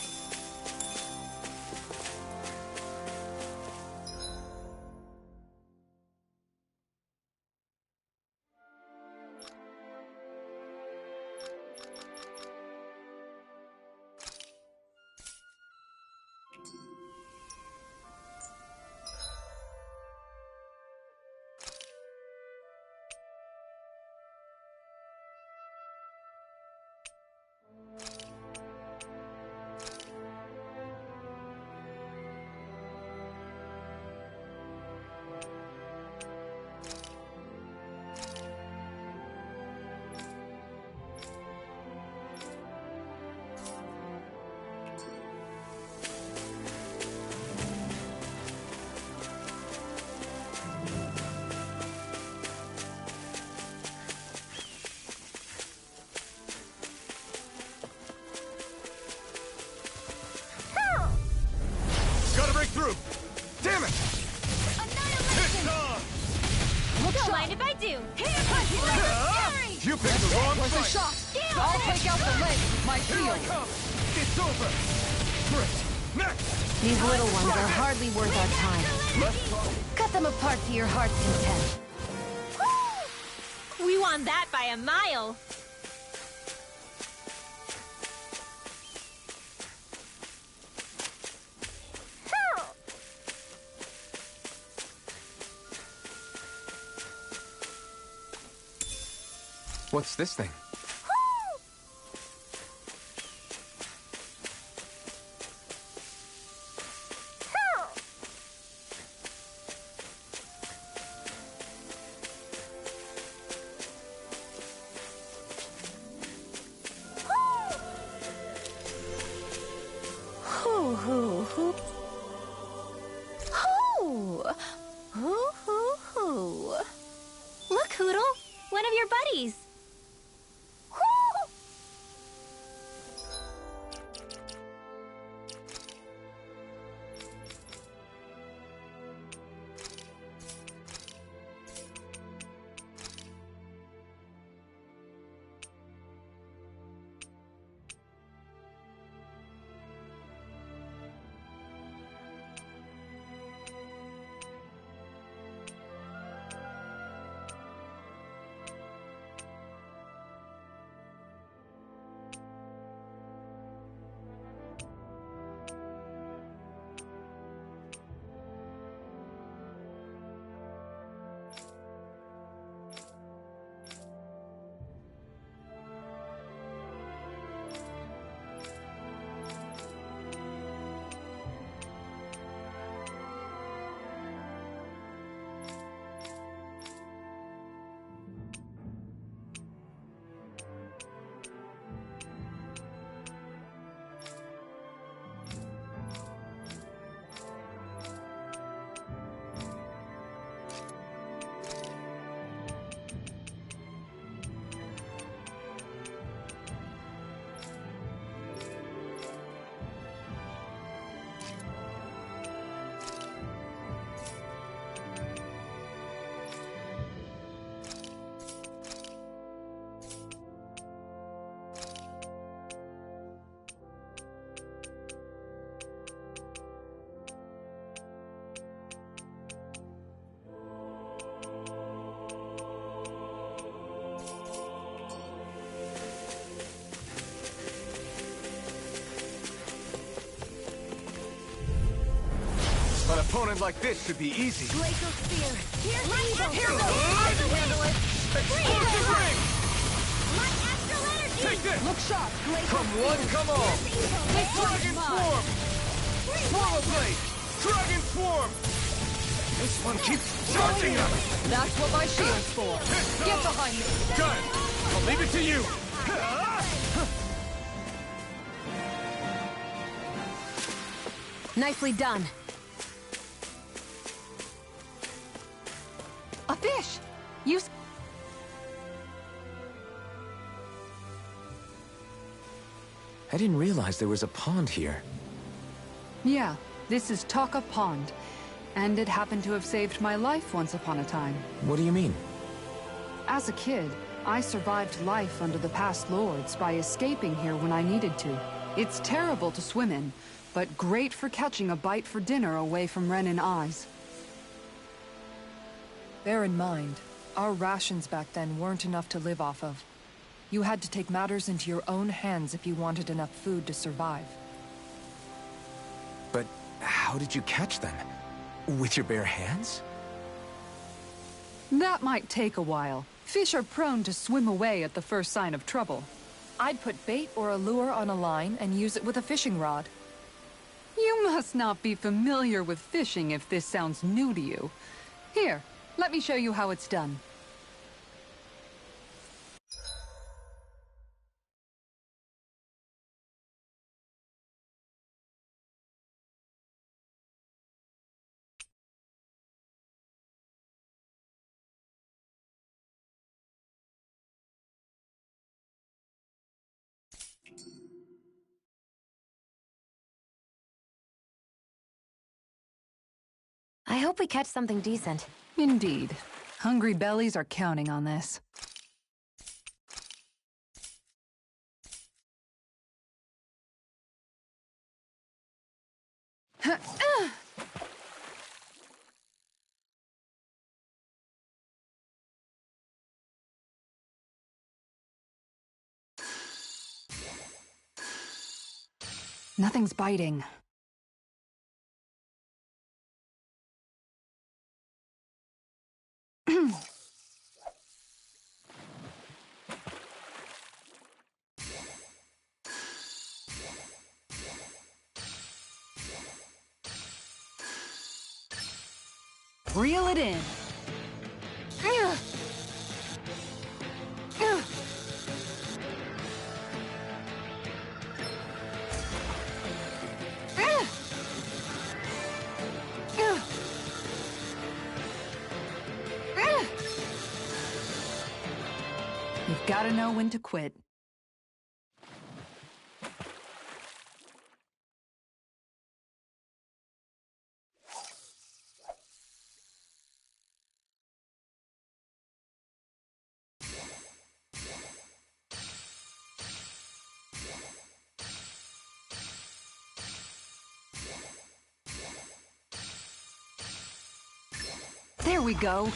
Gotta break through! Damn it! It's on! Don't mind if I do. You picked the wrong Was a fight! shot! I'll take out the leg with my Here I shield! come! It's over! Great! Next! These little ones are hardly worth our time. Let's go! Cut them apart to your heart's content. We won that by a mile. What's this thing? Hoo hoo hoo. Hoo! Hoo hoo hoo. Look, Hootle! One of your buddies! Hoo! An opponent like this should be easy. Glacial Spear! Here's evil! Here goes! I can handle it! Explosive ring! My astral energy! Take this! Look sharp! Come one, come all! Dragon Swarm! Swallow Blade! Dragon Swarm! This one keeps charging us! That's what my shield's for. Get behind me! Got it! I'll leave it to you! Nicely done. A fish! You... I didn't realize there was a pond here. Yeah, this is Taka Pond. And it happened to have saved my life once upon a time. What do you mean? As a kid, I survived life under the past lords by escaping here when I needed to. It's terrible to swim in, but great for catching a bite for dinner away from Ren and eyes. Bear in mind, our rations back then weren't enough to live off of. You had to take matters into your own hands if you wanted enough food to survive. But how did you catch them? With your bare hands? That might take a while. Fish are prone to swim away at the first sign of trouble. I'd put bait or a lure on a line and use it with a fishing rod. You must not be familiar with fishing if this sounds new to you. Here, let me show you how it's done. I hope we catch something decent. Indeed. Hungry bellies are counting on this. Nothing's biting. Reel it in. You've got to know when to quit. There we go.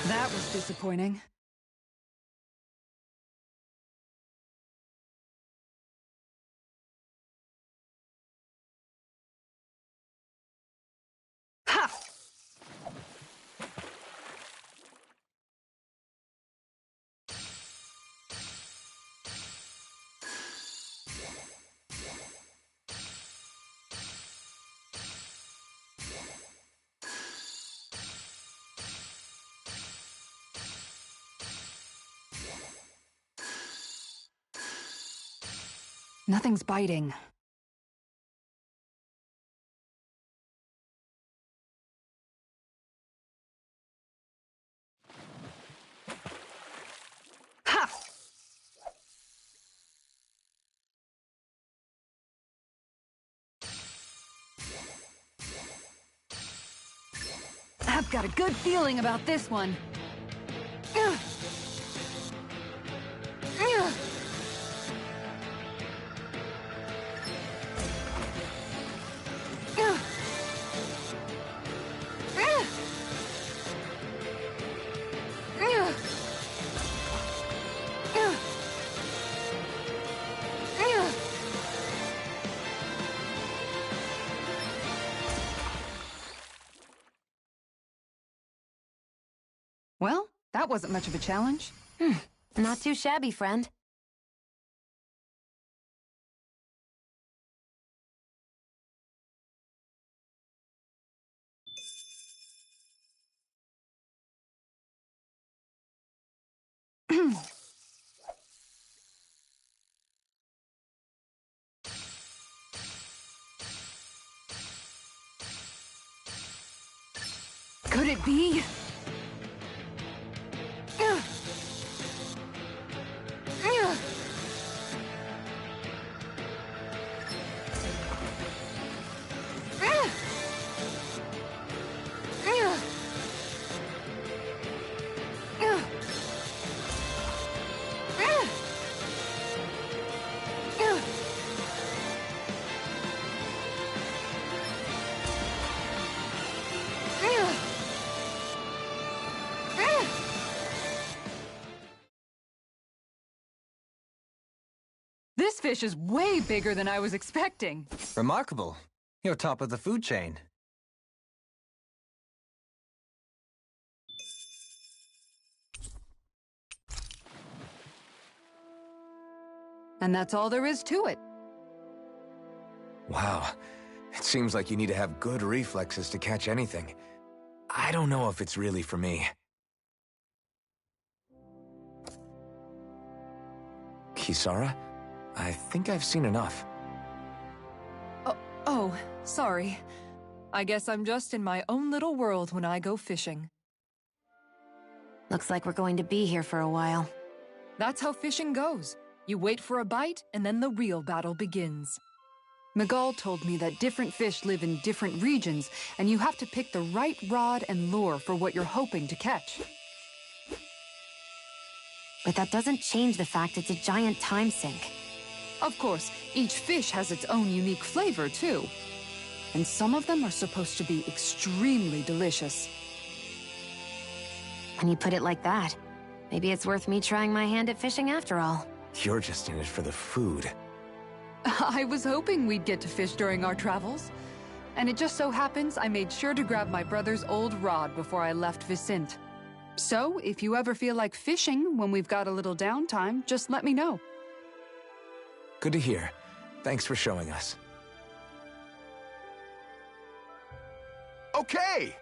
That was disappointing. Ha! Nothing's biting. Ha! I've got a good feeling about this one. Well, that wasn't much of a challenge. Not too shabby, friend. Could it be? This fish is way bigger than I was expecting. Remarkable. You're top of the food chain. And that's all there is to it. Wow. It seems like you need to have good reflexes to catch anything. I don't know if it's really for me. Kisara? I think I've seen enough. Oh, sorry. I guess I'm just in my own little world when I go fishing. Looks like we're going to be here for a while. That's how fishing goes. You wait for a bite, and then the real battle begins. Miguel told me that different fish live in different regions, and you have to pick the right rod and lure for what you're hoping to catch. But that doesn't change the fact it's a giant time sink. Of course, each fish has its own unique flavor, too. And some of them are supposed to be extremely delicious. When you put it like that, maybe it's worth me trying my hand at fishing after all. You're just in it for the food. I was hoping we'd get to fish during our travels. And it just so happens I made sure to grab my brother's old rod before I left Vicente. So, if you ever feel like fishing when we've got a little downtime, just let me know. Good to hear. Thanks for showing us. Okay!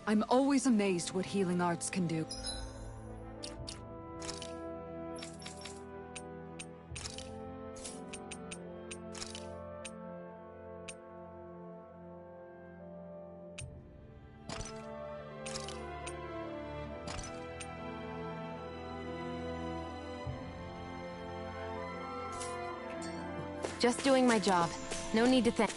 I'm always amazed what healing arts can do. Just doing my job. No need to thank.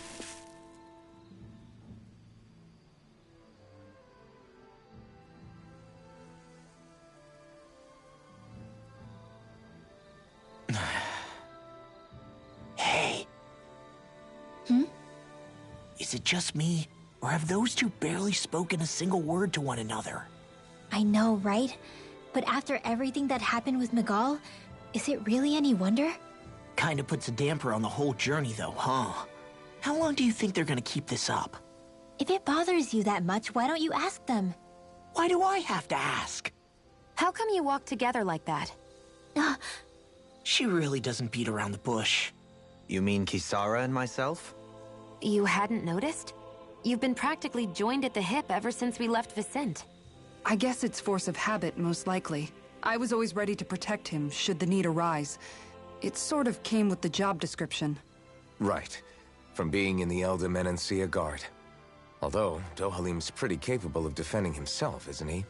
Hey. Is it just me, or have those two barely spoken a single word to one another? I know, right? But after everything that happened with Miguel, is it really any wonder? Kinda puts a damper on the whole journey though, huh? How long do you think they're gonna keep this up? If it bothers you that much, why don't you ask them? Why do I have to ask? How come you walk together like that? She really doesn't beat around the bush. You mean Kisara and myself? You hadn't noticed? You've been practically joined at the hip ever since we left Vicente. I guess it's force of habit, most likely. I was always ready to protect him, should the need arise. It sort of came with the job description. Right. From being in the Elder Menancia Guard. Although, Dohalim's pretty capable of defending himself, isn't he?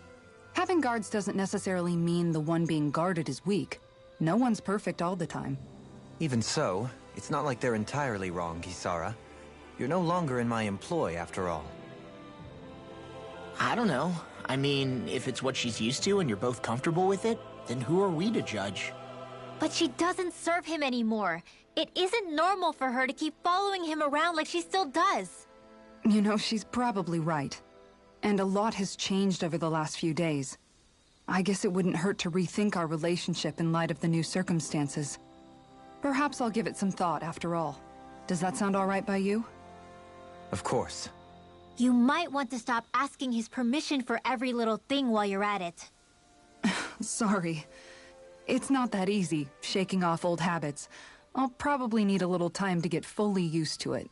Having guards doesn't necessarily mean the one being guarded is weak. No one's perfect all the time. Even so, it's not like they're entirely wrong, Kisara. You're no longer in my employ, after all. I don't know. I mean, if it's what she's used to and you're both comfortable with it, then who are we to judge? But she doesn't serve him anymore. It isn't normal for her to keep following him around like she still does. You know, she's probably right. And a lot has changed over the last few days. I guess it wouldn't hurt to rethink our relationship in light of the new circumstances. Perhaps I'll give it some thought after all. Does that sound all right by you? Of course. You might want to stop asking his permission for every little thing while you're at it. Sorry. It's not that easy, shaking off old habits. I'll probably need a little time to get fully used to it.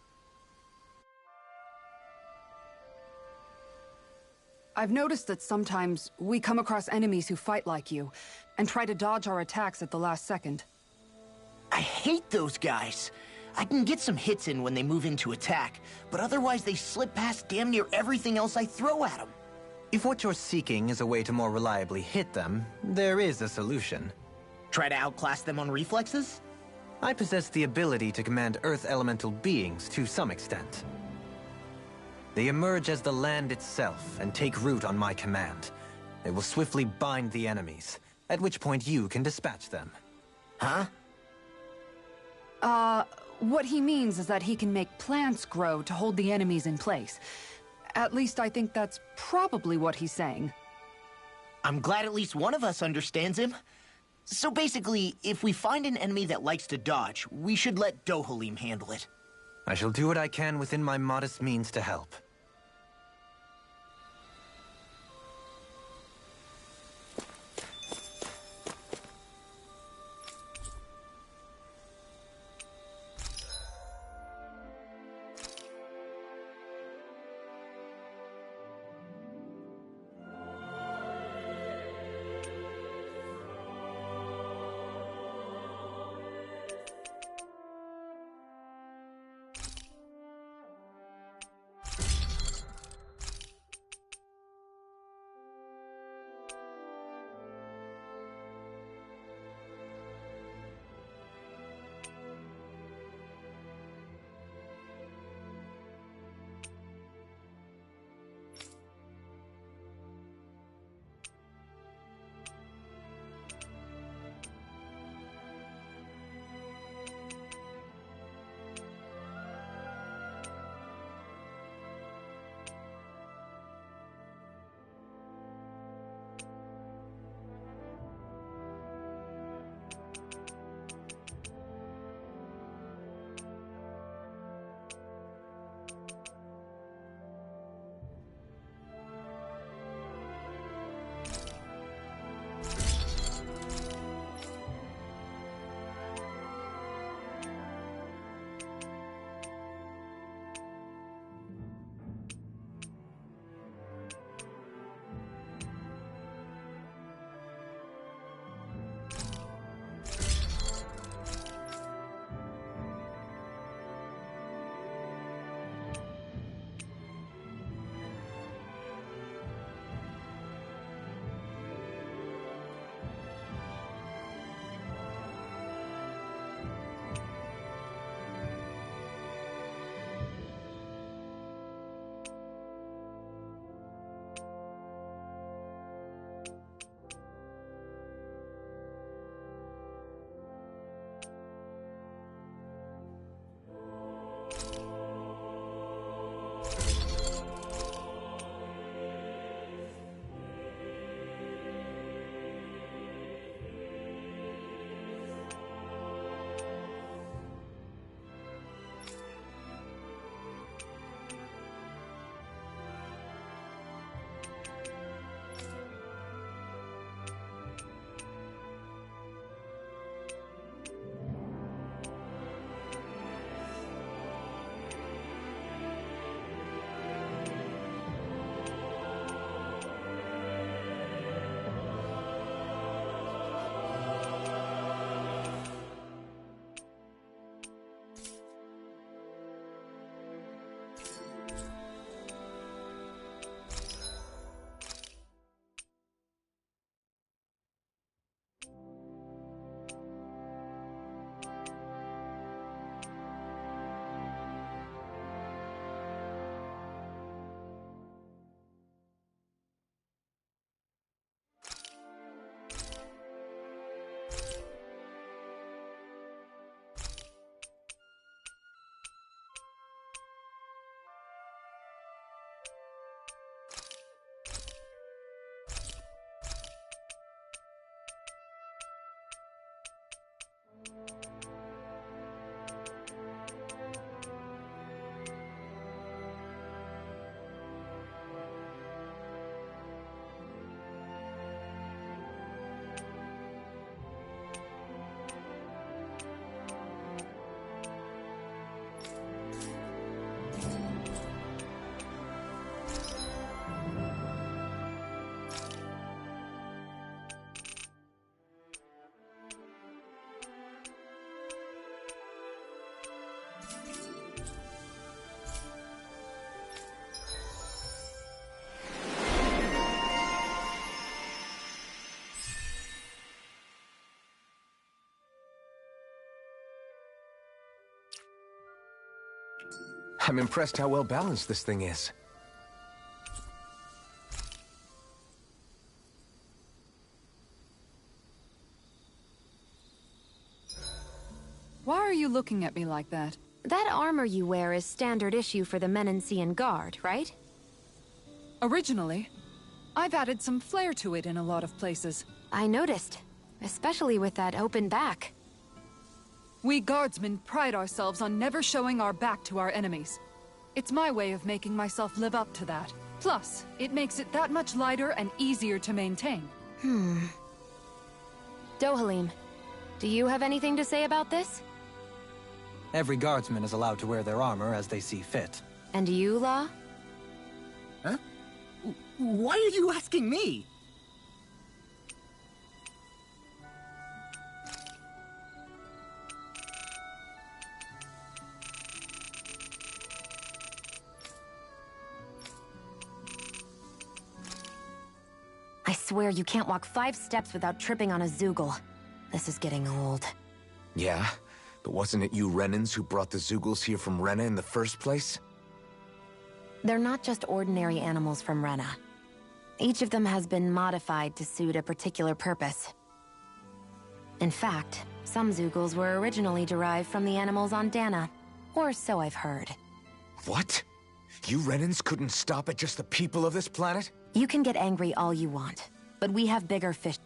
I've noticed that sometimes we come across enemies who fight like you, and try to dodge our attacks at the last second. I hate those guys. I can get some hits in when they move into attack, but otherwise they slip past damn near everything else I throw at them. If what you're seeking is a way to more reliably hit them, there is a solution. Try to outclass them on reflexes? I possess the ability to command Earth elemental beings to some extent. They emerge as the land itself and take root on my command. They will swiftly bind the enemies, at which point you can dispatch them. Huh? What he means is that he can make plants grow to hold the enemies in place. At least I think that's probably what he's saying. I'm glad at least one of us understands him. So basically, if we find an enemy that likes to dodge, we should let Dohalim handle it. I shall do what I can within my modest means to help. I'm impressed how well balanced this thing is. Why are you looking at me like that? That armor you wear is standard issue for the Menancian Guard, right? Originally, I've added some flair to it in a lot of places. I noticed, especially with that open back. We guardsmen pride ourselves on never showing our back to our enemies. It's my way of making myself live up to that. Plus, it makes it that much lighter and easier to maintain. Dohalim, do you have anything to say about this? Every guardsman is allowed to wear their armor as they see fit. And you, La? Huh? Why are you asking me? I swear you can't walk 5 steps without tripping on a Zoogle. This is getting old. Yeah? But wasn't it you Renans who brought the Zoogles here from Rena in the first place? They're not just ordinary animals from Rena. Each of them has been modified to suit a particular purpose. In fact, some Zoogles were originally derived from the animals on Dana. Or so I've heard. What? You Renans couldn't stop at just the people of this planet? You can get angry all you want, but we have bigger fish.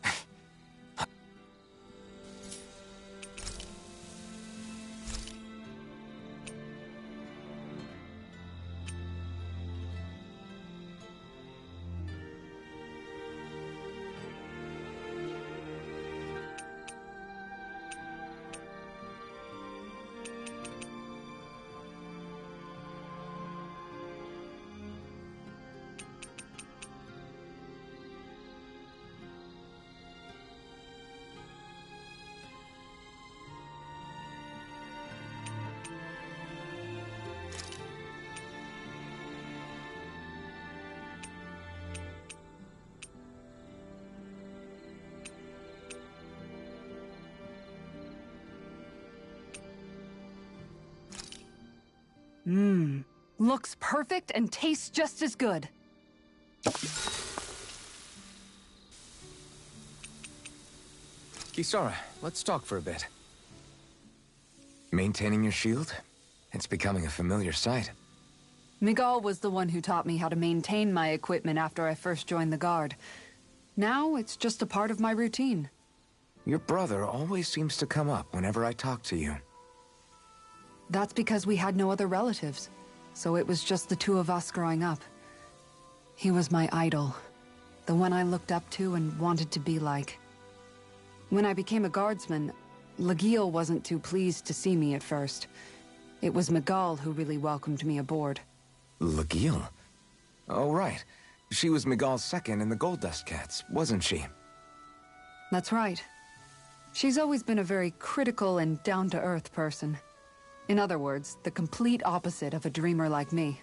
Looks perfect and tastes just as good. Kisara, let's talk for a bit. Maintaining your shield? It's becoming a familiar sight. Miguel was the one who taught me how to maintain my equipment after I first joined the Guard. Now, it's just a part of my routine. Your brother always seems to come up whenever I talk to you. That's because we had no other relatives, so it was just the two of us growing up. He was my idol, the one I looked up to and wanted to be like. When I became a guardsman, Lagiel wasn't too pleased to see me at first. It was Miguel who really welcomed me aboard. Lagiel? Oh, right. She was Miguel's second in the Gold Dust Cats, wasn't she? That's right. She's always been a very critical and down-to-earth person. In other words, the complete opposite of a dreamer like me.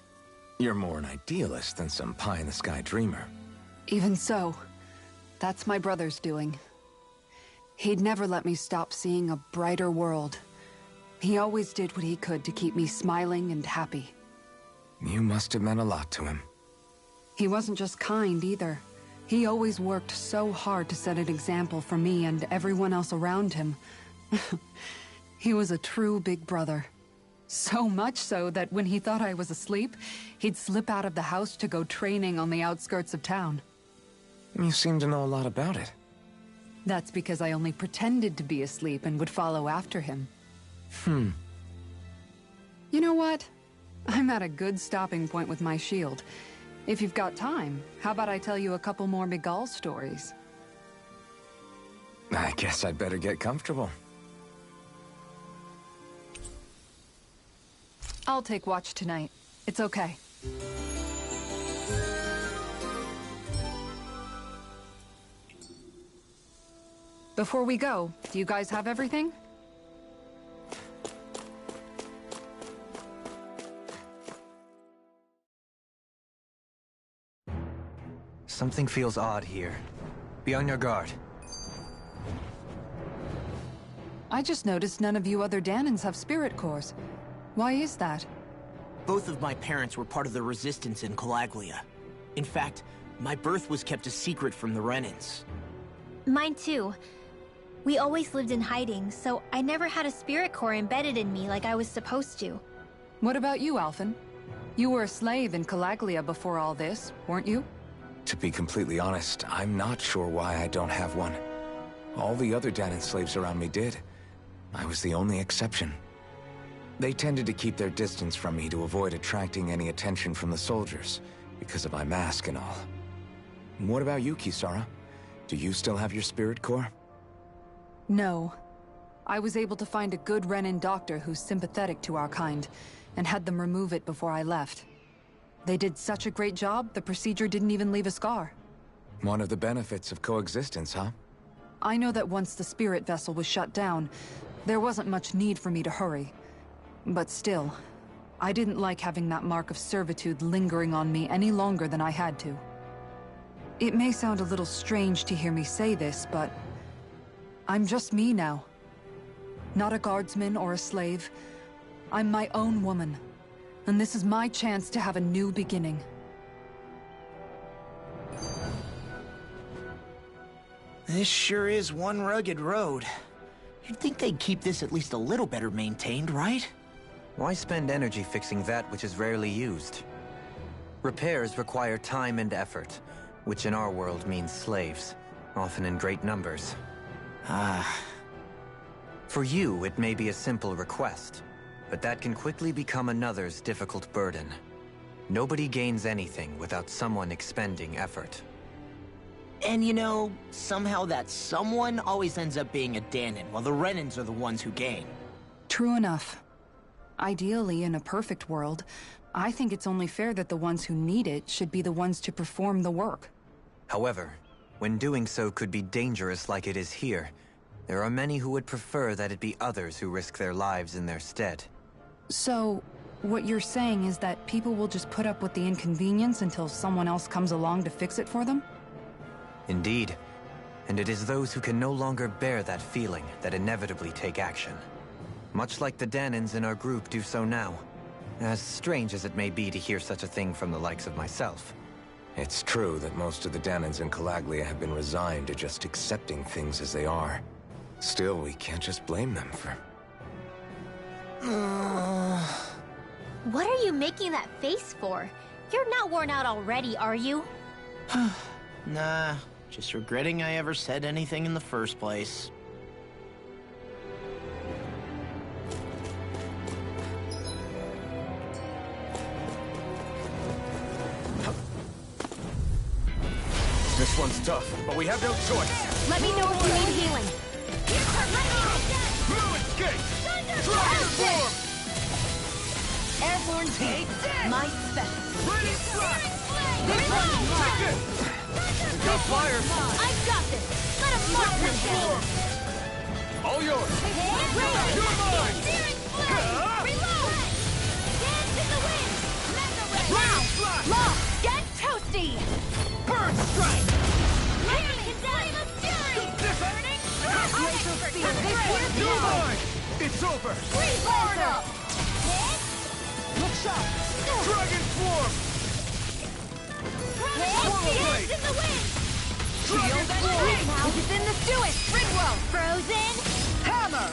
You're more an idealist than some pie-in-the-sky dreamer. Even so, that's my brother's doing. He'd never let me stop seeing a brighter world. He always did what he could to keep me smiling and happy. You must have meant a lot to him. He wasn't just kind, either. He always worked so hard to set an example for me and everyone else around him. He was a true big brother. So much so that when he thought I was asleep, he'd slip out of the house to go training on the outskirts of town. You seem to know a lot about it. That's because I only pretended to be asleep and would follow after him. You know what? I'm at a good stopping point with my shield. If you've got time, how about I tell you a couple more Miguel stories? I guess I'd better get comfortable. I'll take watch tonight. It's okay. Before we go, do you guys have everything? Something feels odd here. Be on your guard. I just noticed none of you other Danans have spirit cores. Why is that? Both of my parents were part of the resistance in Calaglia. In fact, my birth was kept a secret from the Renans. Mine too. We always lived in hiding, so I never had a spirit core embedded in me like I was supposed to. What about you, Alphen? You were a slave in Calaglia before all this, weren't you? To be completely honest, I'm not sure why I don't have one. All the other Dahnan slaves around me did. I was the only exception. They tended to keep their distance from me to avoid attracting any attention from the soldiers, because of my mask and all. What about you, Kisara? Do you still have your spirit core? No. I was able to find a good Renan doctor who's sympathetic to our kind, and had them remove it before I left. They did such a great job, the procedure didn't even leave a scar. One of the benefits of coexistence, huh? I know that once the spirit vessel was shut down, there wasn't much need for me to hurry. But still, I didn't like having that mark of servitude lingering on me any longer than I had to. It may sound a little strange to hear me say this, but I'm just me now. Not a guardsman or a slave. I'm my own woman. And this is my chance to have a new beginning. This sure is one rugged road. You'd think they'd keep this at least a little better maintained, right? Why spend energy fixing that which is rarely used? Repairs require time and effort, which in our world means slaves, often in great numbers. For you, it may be a simple request, but that can quickly become another's difficult burden. Nobody gains anything without someone expending effort. And you know, somehow that someone always ends up being a Dahnan, while the Renans are the ones who gain. True enough. Ideally, in a perfect world, I think it's only fair that the ones who need it should be the ones to perform the work. However, when doing so could be dangerous like it is here, there are many who would prefer that it be others who risk their lives in their stead. So, what you're saying is that people will just put up with the inconvenience until someone else comes along to fix it for them? Indeed. And it is those who can no longer bear that feeling that inevitably take action. Much like the Dahnans in our group do so now. As strange as it may be to hear such a thing from the likes of myself. It's true that most of the Dahnans in Calaglia have been resigned to just accepting things as they are. Still, we can't just blame them for... What are you making that face for? You're not worn out already, are you? Nah, just regretting I ever said anything in the first place. This one's tough, but we have no choice. Let me know if you need healing. Fluid Gate! Dragon Form! Airborne Take my specialty. Ready, Slash! Reload! Go fire! I've got this! Let him mark Dragon this Form! All yours! You're mine! Reload! Dance in the wind! Ready, Slash! Lock! Get toasty! Burn Strike! You're mine! It's over! Look sharp! Dragon Swarm! Dance in the wind! Dragon Swarm! Now it's in the Stewart! Rigwell! Frozen! Hammer!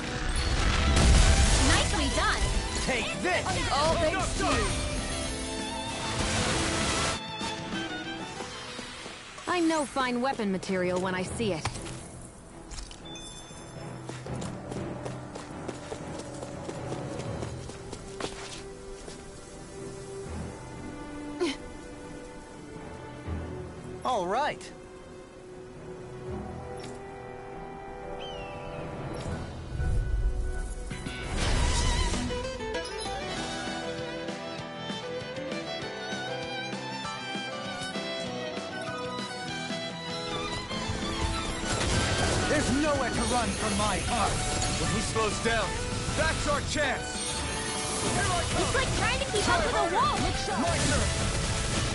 Nicely done! Take this! All thanks to you! I know fine weapon material when I see it. All right. There's nowhere to run from my heart. When he slows down, that's our chance. Here I come. It's like trying to keep up with a wall! My turn.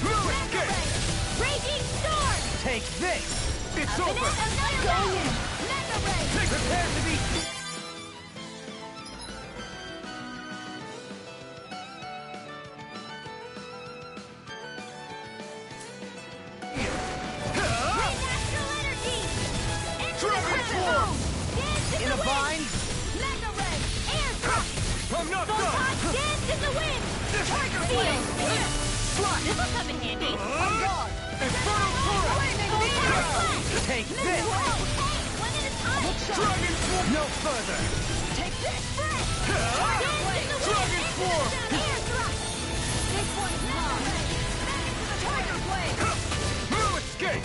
Fluid Gate! Raging Storm! Take this. It's Go over. in! Mega Ray! Prepare to be... This'll come in handy. Infernal Torrent! Take this! Hey, one at a time. Dragon Form! No further! Take this. Dragon Form! Air thrust. This one's long. Tiger blade. No escape!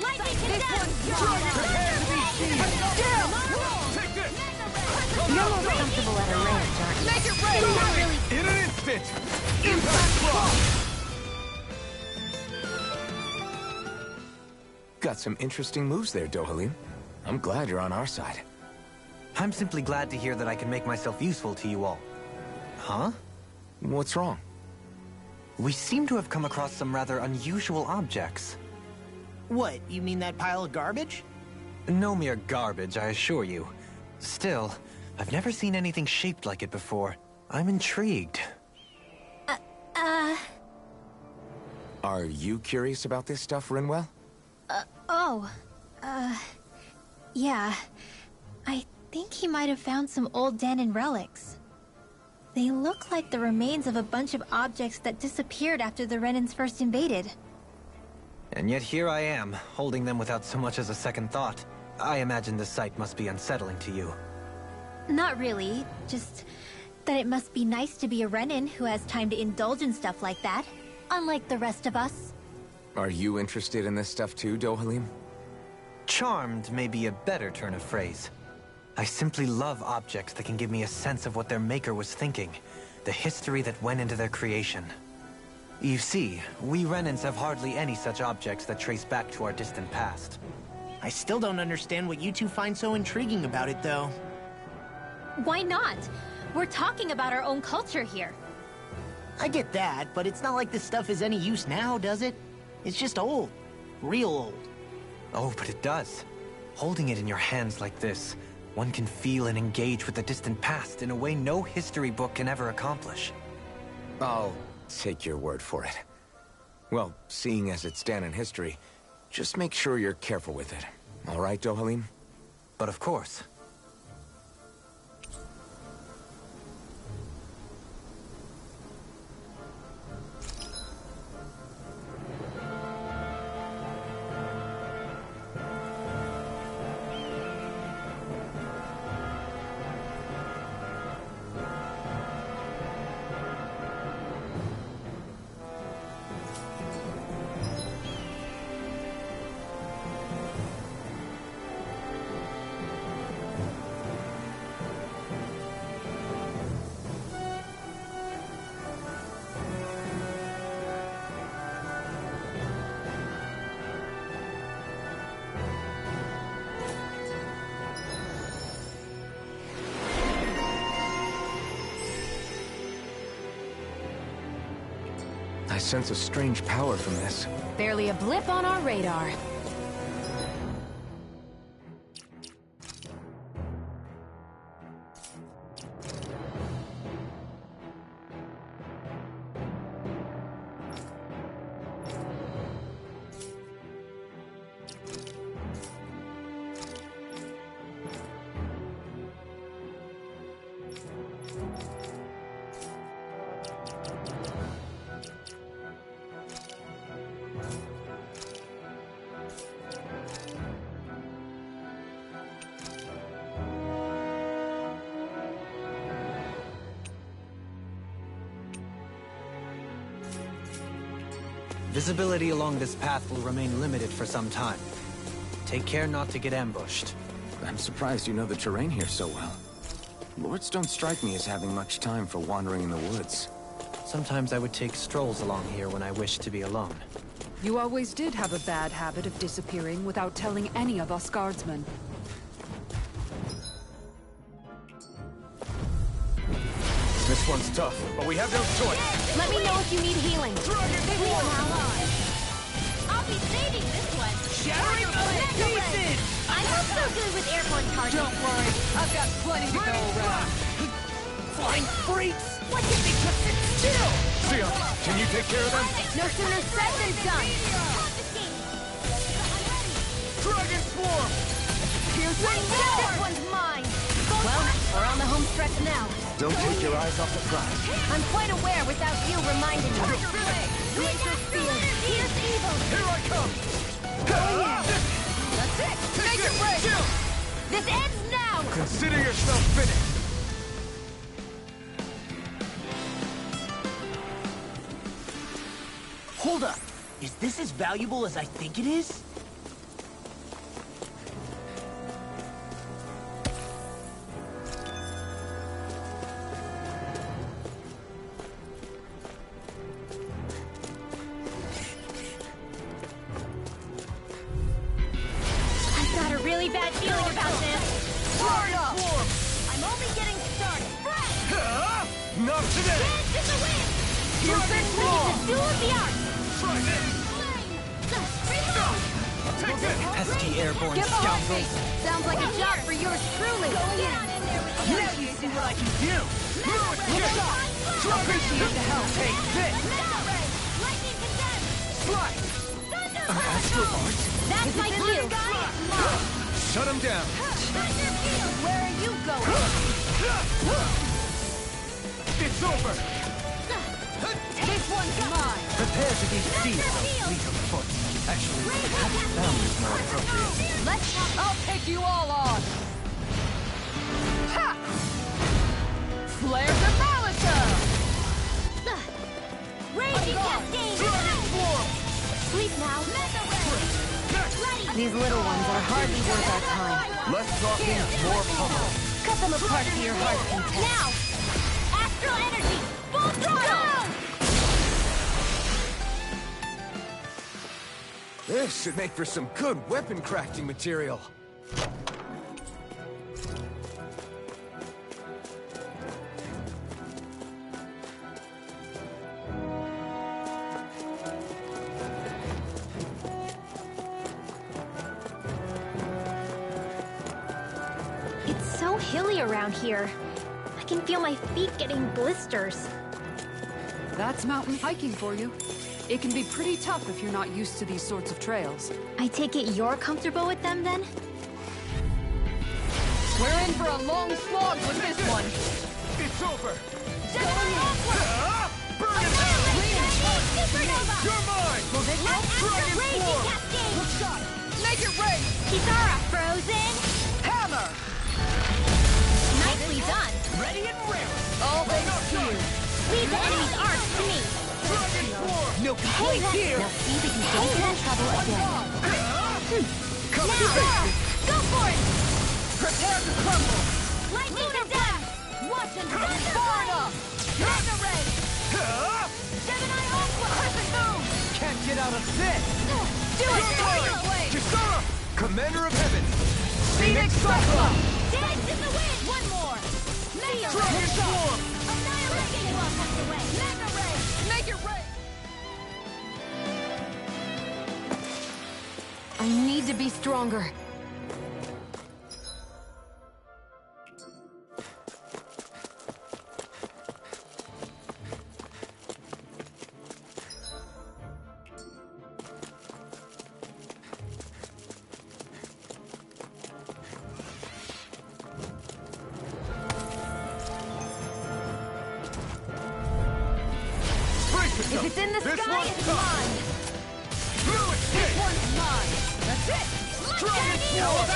Lightning condemned. Prepare to be seized! Still. Take this! You're more comfortable at a range, aren't you? Make it rain. In an instant! Impact Frost! Got some interesting moves there, Dohalim. I'm glad you're on our side. I'm simply glad to hear that I can make myself useful to you all. Huh? What's wrong? We seem to have come across some rather unusual objects. What, you mean that pile of garbage? No mere garbage, I assure you. Still, I've never seen anything shaped like it before. I'm intrigued. Are you curious about this stuff, Rinwell? Yeah. I think he might have found some old Dahnan relics. They look like the remains of a bunch of objects that disappeared after the Renans first invaded. And yet here I am, holding them without so much as a second thought. I imagine the sight must be unsettling to you. Not really, just that it must be nice to be a Renan who has time to indulge in stuff like that, unlike the rest of us. Are you interested in this stuff too, Dohalim? Charmed may be a better turn of phrase. I simply love objects that can give me a sense of what their maker was thinking, the history that went into their creation. You see, we Renans have hardly any such objects that trace back to our distant past. I still don't understand what you two find so intriguing about it, though. Why not? We're talking about our own culture here. I get that, but it's not like this stuff is any use now, does it? It's just old. Real old. Oh, but it does. Holding it in your hands like this, one can feel and engage with the distant past in a way no history book can ever accomplish. I'll take your word for it. Well, seeing as it's Dahnan history, just make sure you're careful with it. All right, Dohalim? But of course. I sense a strange power from this. Barely a blip on our radar. Visibility along this path will remain limited for some time. Take care not to get ambushed. I'm surprised you know the terrain here so well. Lords don't strike me as having much time for wandering in the woods. Sometimes I would take strolls along here when I wished to be alone. You always did have a bad habit of disappearing without telling any of us guardsmen. This one's tough, but we have no choice. Let me know if you need healing. I'll be saving this one. Shattering pieces! I'm not so good with airborne targets. Don't worry, I've got plenty to go around. Flying freaks! What did they just sit still? Sia, can you take care of them? No sooner said than done. Dragon Swarm! This one's mine. Well, we're on the home stretch now. Don't take your eyes off the prize. I'm quite aware without you reminding me. Here's evil. Here I come. That's it! Make it break! This ends now! Consider yourself finished. Hold up. Is this as valuable as I think it is? I've got a really bad feeling about this. I'm only getting started. Not today. Dance in the wind! Here's This is the duel of the arts! Try this. Reload! Take this. Pesky airborne Get behind me! scoundrels! Sounds like a job for yours truly! Get on in there with Now you see what I can do! Appreciate the help. Take this. Lightning condensed! Slide. Astral arts? That's my cue! Shut him down. Thunder field! Where are you going? It's over. This one's mine! Prepare to be seized on fleet of foot. Actually, hand is more appropriate. I'll take you all on! Ha! Flare the Malachor! Raging cascade! Sleep now! These little ones are hardly worth our time. Less talking, more pummel. Cut them apart to your heart's content. Now! Astral energy! Full throttle! This should make for some good weapon crafting material. It's so hilly around here. I can feel my feet getting blisters. That's mountain hiking for you. It can be pretty tough if you're not used to these sorts of trails. I take it you're comfortable with them then? We're in for a long slog with this one! It's over. Supernova! You're mine. Dragon Raging form. cascade! Make it rain! Kisara frozen! Hammer! Nicely done! Ready and ready! All thanks to you! Leave the enemy's arcs to me! Dragon form. No complaints here! Now see if we can get into that trouble again. Come to Now! basics. Go for it! Prepare to crumble! Lightning to death! Watch and Far enough! Mega Ray! Gemini Aqua! Perfect move! Can't get out of this! Do it! Blade! Kisara, Commander of Heaven. Phoenix Cyclone! Dance in the wind! One more! Mega Dragon form. Annihilating welcome away! Mega Ray! Make it rain! I need to be stronger. If it's in the this sky, one's it's tough. mine! No escape. One's mine! That's it! Dragon form.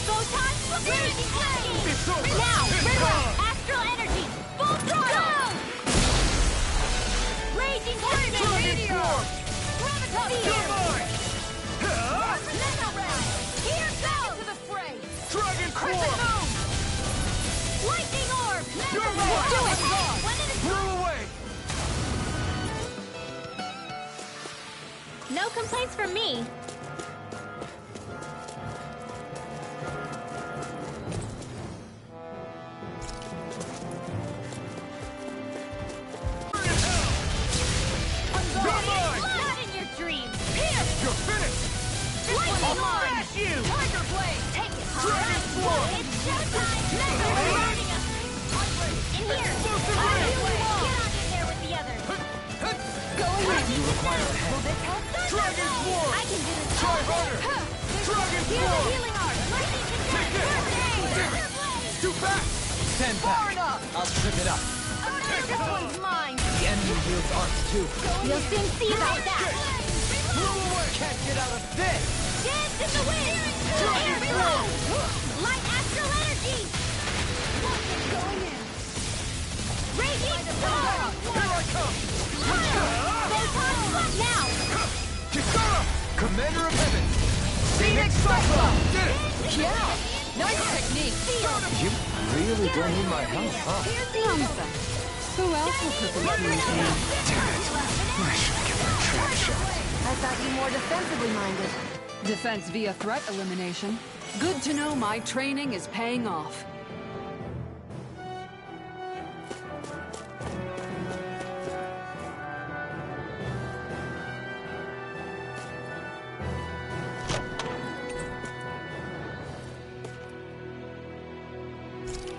Photon raging cascade! It's over. Now! It's River! on. Astral energy! Full throttle! Raging cascade! Meteor. Graviton! You're mine. Mega ray! Here goes! To the fray! Dragon Perfect form. move! Lightning orb! Mega You're ray! right. Do it! When it is Blow away. No complaints from me. You're mine. not in your dreams! You're finished. Lightning orb! Smash you! Tiger blade! Take it! Dragon form. It's showtime! Mega ray! Surrounding us! In here! Explosive Get ray. on in there with the others! You require a hand. Dragon form. I can do this! Try harder. Dragon Heal the form. healing art! Lightning condensed! Take it. First aid! Thunder blade! Too fast. Stand back. I'll trip it up. This one's mine. The enemy wields arms too. You'll soon see about that. Can't get out of this! Dance in the wind. Air reload. Light astral energy. Going in. Radiant star. Here I come! Photon flux now. Kisara! Commander of Heaven! Phoenix Cyclone! Did it! Yeah! Nice technique! You really don't need my help, huh? Who else will put them through his hand? Damn it. I should have given her a trap shot. I thought you more defensively minded. Defense via threat elimination. Good to know my training is paying off.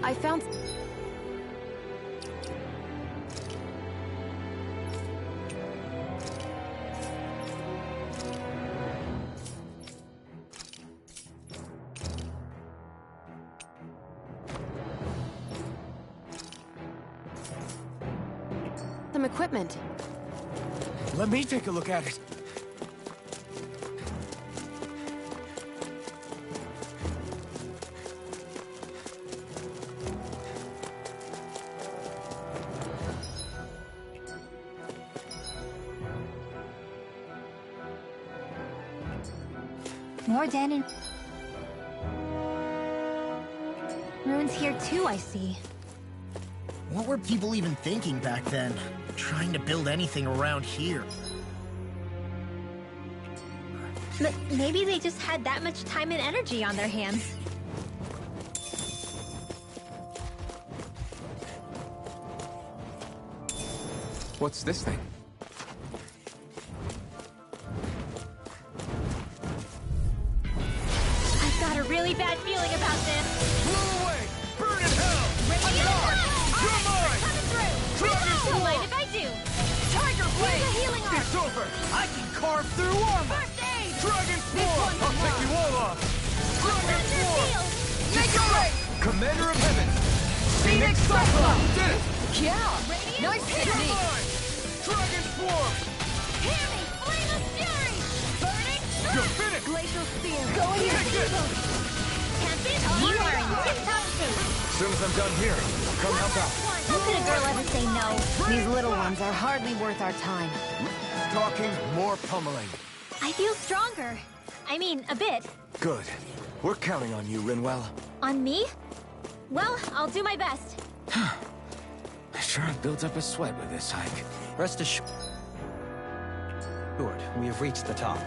I found... some equipment. Let me take a look at it. More Danon ruins here too, I see. What were people even thinking back then? Trying to build anything around here. But maybe they just had that much time and energy on their hands. What's this thing? I've got a really bad feeling about this. Blow away! Burn in hell! You're mine! Coming through! Dragon Don't mind Form! if I do! Tiger Blade! Here's a healing arm! It's over! I can carve through armor! First aid! Dragon Form! I'll take you all off! Dragon Thunder Form! field! Make it rain! Commander of Heaven! Phoenix Cyclone! Did it! Yeah! Nice You're technique! mine! Dragon Form! Hear me! Flame of fury! Burning! You're finished! Glacial spear! Going in! Take it! Captain, you are in tip-top shape! As soon as I'm done here, I'll come help out. How could a girl ever say no? These little ones are hardly worth our time. Talking, more pummeling. I feel stronger. I mean, a bit. Good. We're counting on you, Rinwell. On me? Well, I'll do my best. I sure have built up a sweat with this hike. Rest assured, we have reached the top.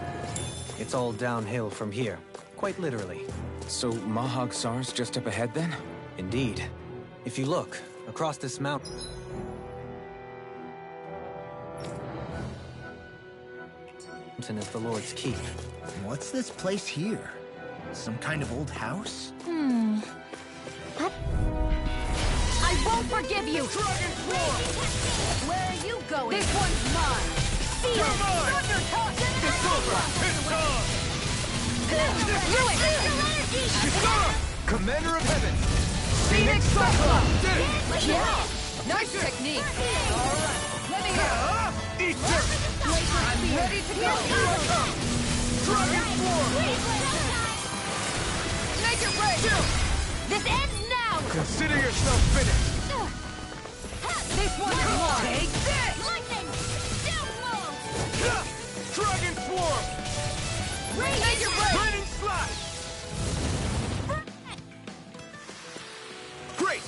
It's all downhill from here, quite literally. So Mahag Sar's just up ahead then? Indeed. If you look, across this mountain... is the Lord's Keep. What's this place here? Some kind of old house? I won't forgive you! Dragon Form! Where are you going? This one's mine! You're mine! Thunder toss! It's over! It's time! Do it! Kisara! Commander of Heaven! Phoenix Cyclone! Did it! Yeah! Nice technique! Alright, let me go! Eat dirt! I'm ready to go! Here I come! Dragon Form! Make it rain! This ends now! Consider yourself finished! This one's mine! Take this! Lightning! Download! Dragon Form! Make it rain! Burning Slash! Great!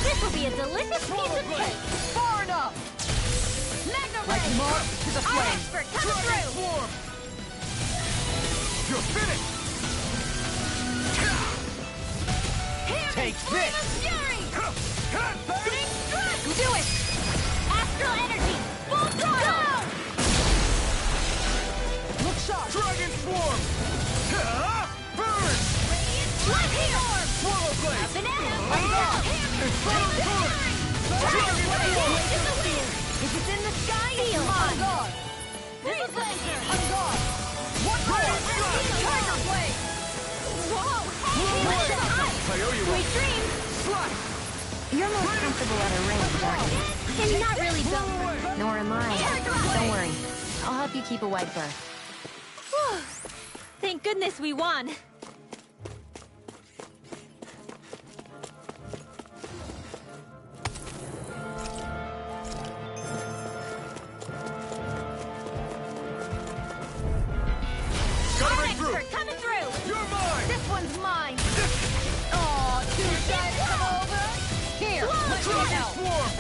This will be a delicious piece of cake! Far enough! Magna Like Ray! moth to the Our flame! expert coming through! Form! You're finished! Take this! Fury! Big strike! Do it! Astral energy! Full throttle! Look sharp! Dragon Swarm! Burn! Light storm! Swallow Blade! Banana! Infernal Torrent! Dragon Swarm! If it's in the sky, it's mine! Freeze laser! On guard! What more? Tiger blade! Whoa! I owe you one. Sweet dreams! Slice! You're more comfortable at a range, aren't you? And not really built for... Nor am I. Don't worry. I'll help you keep a wide berth. Thank goodness we won! Coming through! You're mine! This one's mine! Aw, too shy to come over? Here, let me Dragon help! Swarm!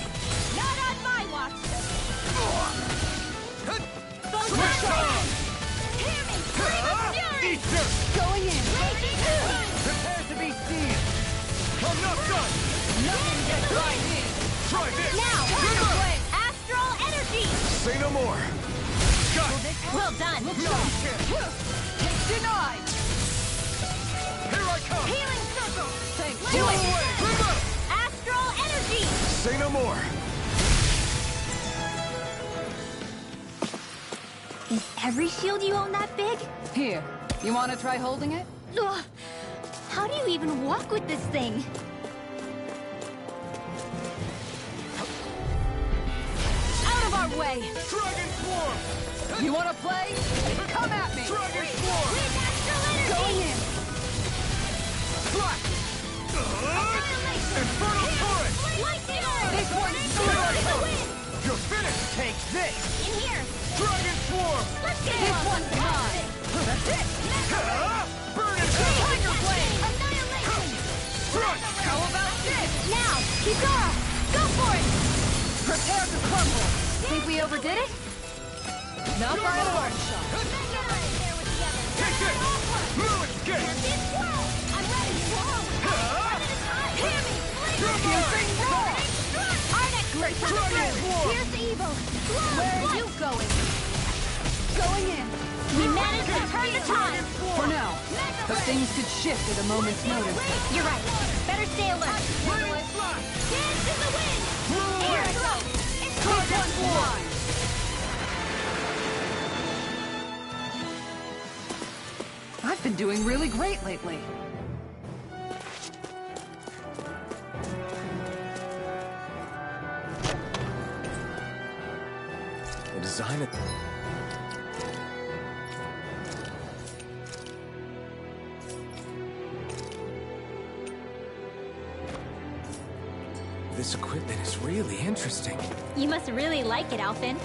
Not on my watch! Switch on! Hear me! Fury! Eat dirt! Going in! Prepare to be seen! I'm not done! Nothing gets right in! Try this! Now! Tiger blade! Astral energy! Say no more! Got it! Well done! No, you can't! Denied! Here I come! Healing circle! Do it! Remote! Astral energy! Say no more! Is every shield you own that big? Here, you want to try holding it? Ugh. How do you even walk with this thing? Out of our way! Dragon Swarm! You want to play? Come at me! Dragon Swarm! With astral energy! Going in! Slash! Infernal Torrent! Lightning! This one's In yours! the wind! You're finished! Take this! In here! Dragon Swarm! Let's get This one's mine! That's it! Burn it! Tiger blade! Annihilation! Crush! How about this? Now! Kisara! Go for it! Prepare to crumble! Think we overdid it? Not by a long shot. Take this! No escape! I'm ready! One at a time! Hear me! You're mine! Our next great Dragon Swarm! Here's the evil! Where are you going? Going in! We managed to turn the tide! For now. But things could shift at a moment's notice. You're right. Better stay alert. Lightning Slash! Dance in the wind! Throw Air away! throw! It's This one's mine! I've been doing really great lately. The design of... This equipment is really interesting. You must really like it, Alphen.